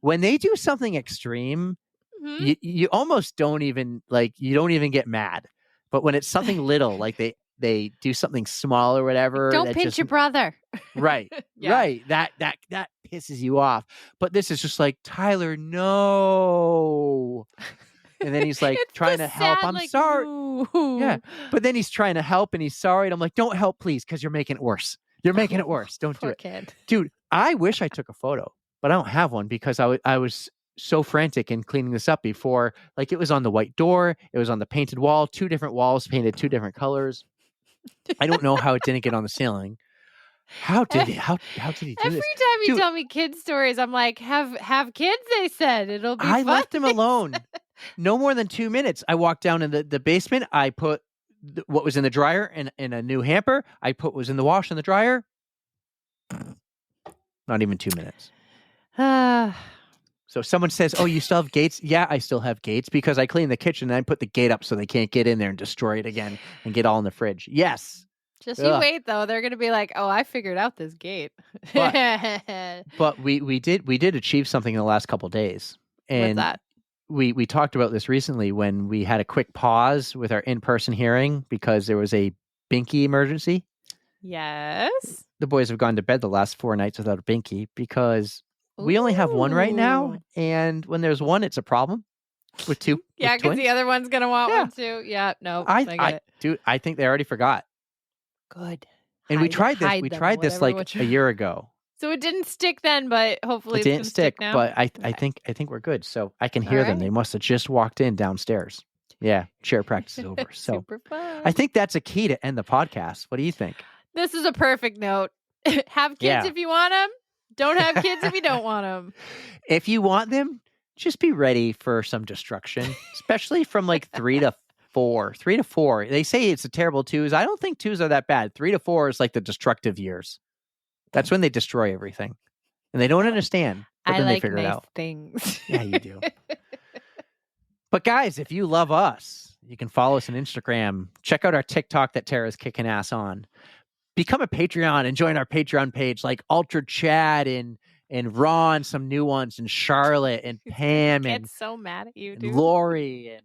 when they do something extreme, you almost don't even get mad. But when it's something little, like they do something small or whatever. Don't pinch your brother. Right. Right. That pisses you off. But this is just like, Tyler, no. And then he's like trying to help. Sad, I'm like, sorry. Ooh. Yeah. But then he's trying to help and he's sorry. And I'm like, don't help, please, because you're making it worse. You're making it worse. Don't do it. Kid. Dude, I wish I took a photo, but I don't have one because I was so frantic in cleaning this up before. Like, it was on the white door. It was on the painted wall. 2 different walls painted 2 different colors. I don't know how it didn't get on the ceiling. How did he do this? Every time you tell me kid stories, I'm like, have kids, they said. It'll be fun. I left him alone. No more than 2 minutes. I walked down in the basement. I put what was in the dryer in a new hamper. I put what was in the wash in the dryer. Not even 2 minutes. So someone says, oh, you still have gates? Yeah, I still have gates because I cleaned the kitchen and I put the gate up so they can't get in there and destroy it again and get all in the fridge. Yes. Just you wait, though. They're going to be like, oh, I figured out this gate. But we did achieve something in the last couple of days. And what's that? We talked about this recently when we had a quick pause with our in-person hearing because there was a binky emergency. Yes. The boys have gone to bed the last 4 nights without a binky because we only have one right now. And when there's one, it's a problem with 2. Yeah, because the other one's going to want one too. Yeah, no, I get it. Dude, I think they already forgot. Good. And we tried this. We tried this like a year ago. So it didn't stick then, but hopefully it didn't stick now. But I think we're good. So I can hear them. They must have just walked in downstairs. Yeah, chair practice is over. So super fun. I think that's a key to end the podcast. What do you think? This is a perfect note. Have kids if you want them. Don't have kids if you don't want them. If you want them, just be ready for some destruction, especially from like 3 to 4. 3 to 4. They say it's a terrible 2s. I don't think 2s are that bad. 3 to 4 is like the destructive years. That's when they destroy everything. And they don't understand. But then they figure it out. Things. Yeah, you do. But guys, if you love us, you can follow us on Instagram. Check out our TikTok that Tara's kicking ass on. Become a Patreon and join our Patreon page like Ultra Chad and Ron, some new ones, and Charlotte and Pam and so mad at you, dude. Lori and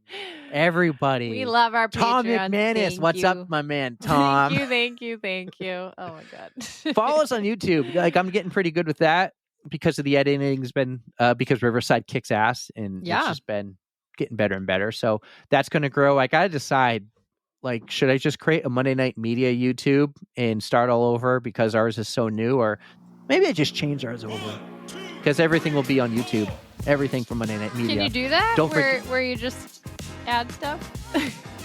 everybody. We love our Tom Patreon. McManus. What's up, my man? Tom. Thank you. Oh my God. Follow us on YouTube. Like, I'm getting pretty good with that because of the editing's been because Riverside kicks ass and it's just been getting better and better. So that's going to grow. I got to decide. Like, should I just create a Monday Night Media YouTube and start all over because ours is so new? Or maybe I just change ours over because everything will be on YouTube. Everything from Monday Night Media. Can you do that? Where you just add stuff?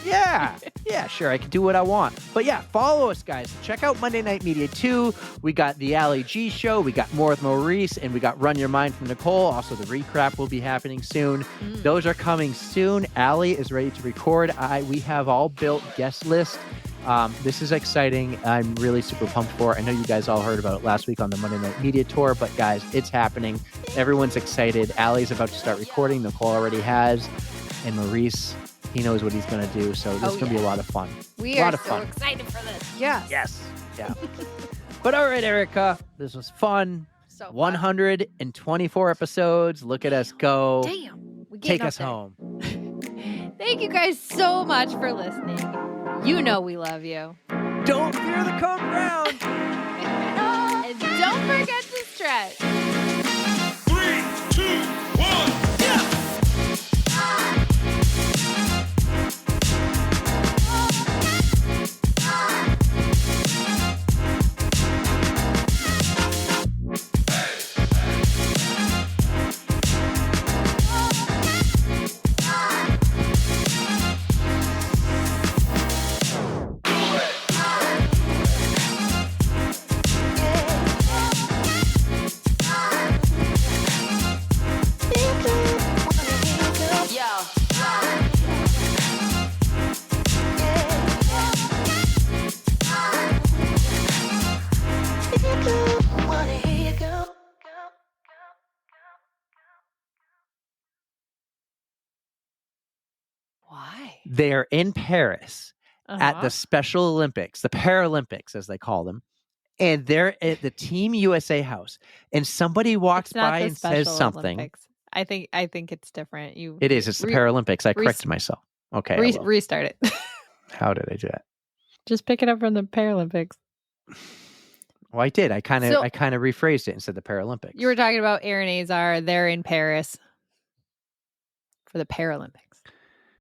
Yeah, sure. I can do what I want. But yeah, follow us, guys. Check out Monday Night Media 2. We got the Ali G show. We got more with Maurice, and we got Run Your Mind from Nicole. Also, the recap will be happening soon. Those are coming soon. Ali is ready to record. We have all built guest list. This is exciting. I'm really super pumped for it. I know you guys all heard about it last week on the Monday Night Media Tour, but guys, it's happening. Everyone's excited. Ali's about to start recording. Nicole already has. And Maurice, he knows what he's going to do. So this is going to be a lot of fun. We are so excited for this. Yes. Yes. Yeah. But all right, Erika, this was fun. So fun. 124 episodes. Look at us go. Damn. Take us home. Thank you guys so much for listening. You know we love you. Don't fear the cold ground. And don't forget to stretch. 3, 2, 1. Why? They're in Paris at the Special Olympics, the Paralympics, as they call them. And they're at the Team USA house. And somebody walks by and says something. Olympics. I think it's different. It is. It's the Paralympics. I corrected myself. Okay. Restart it. How did I do that? Just pick it up from the Paralympics. Well, I did. I kind of rephrased it and said the Paralympics. You were talking about Aaron Azar. They're in Paris for the Paralympics.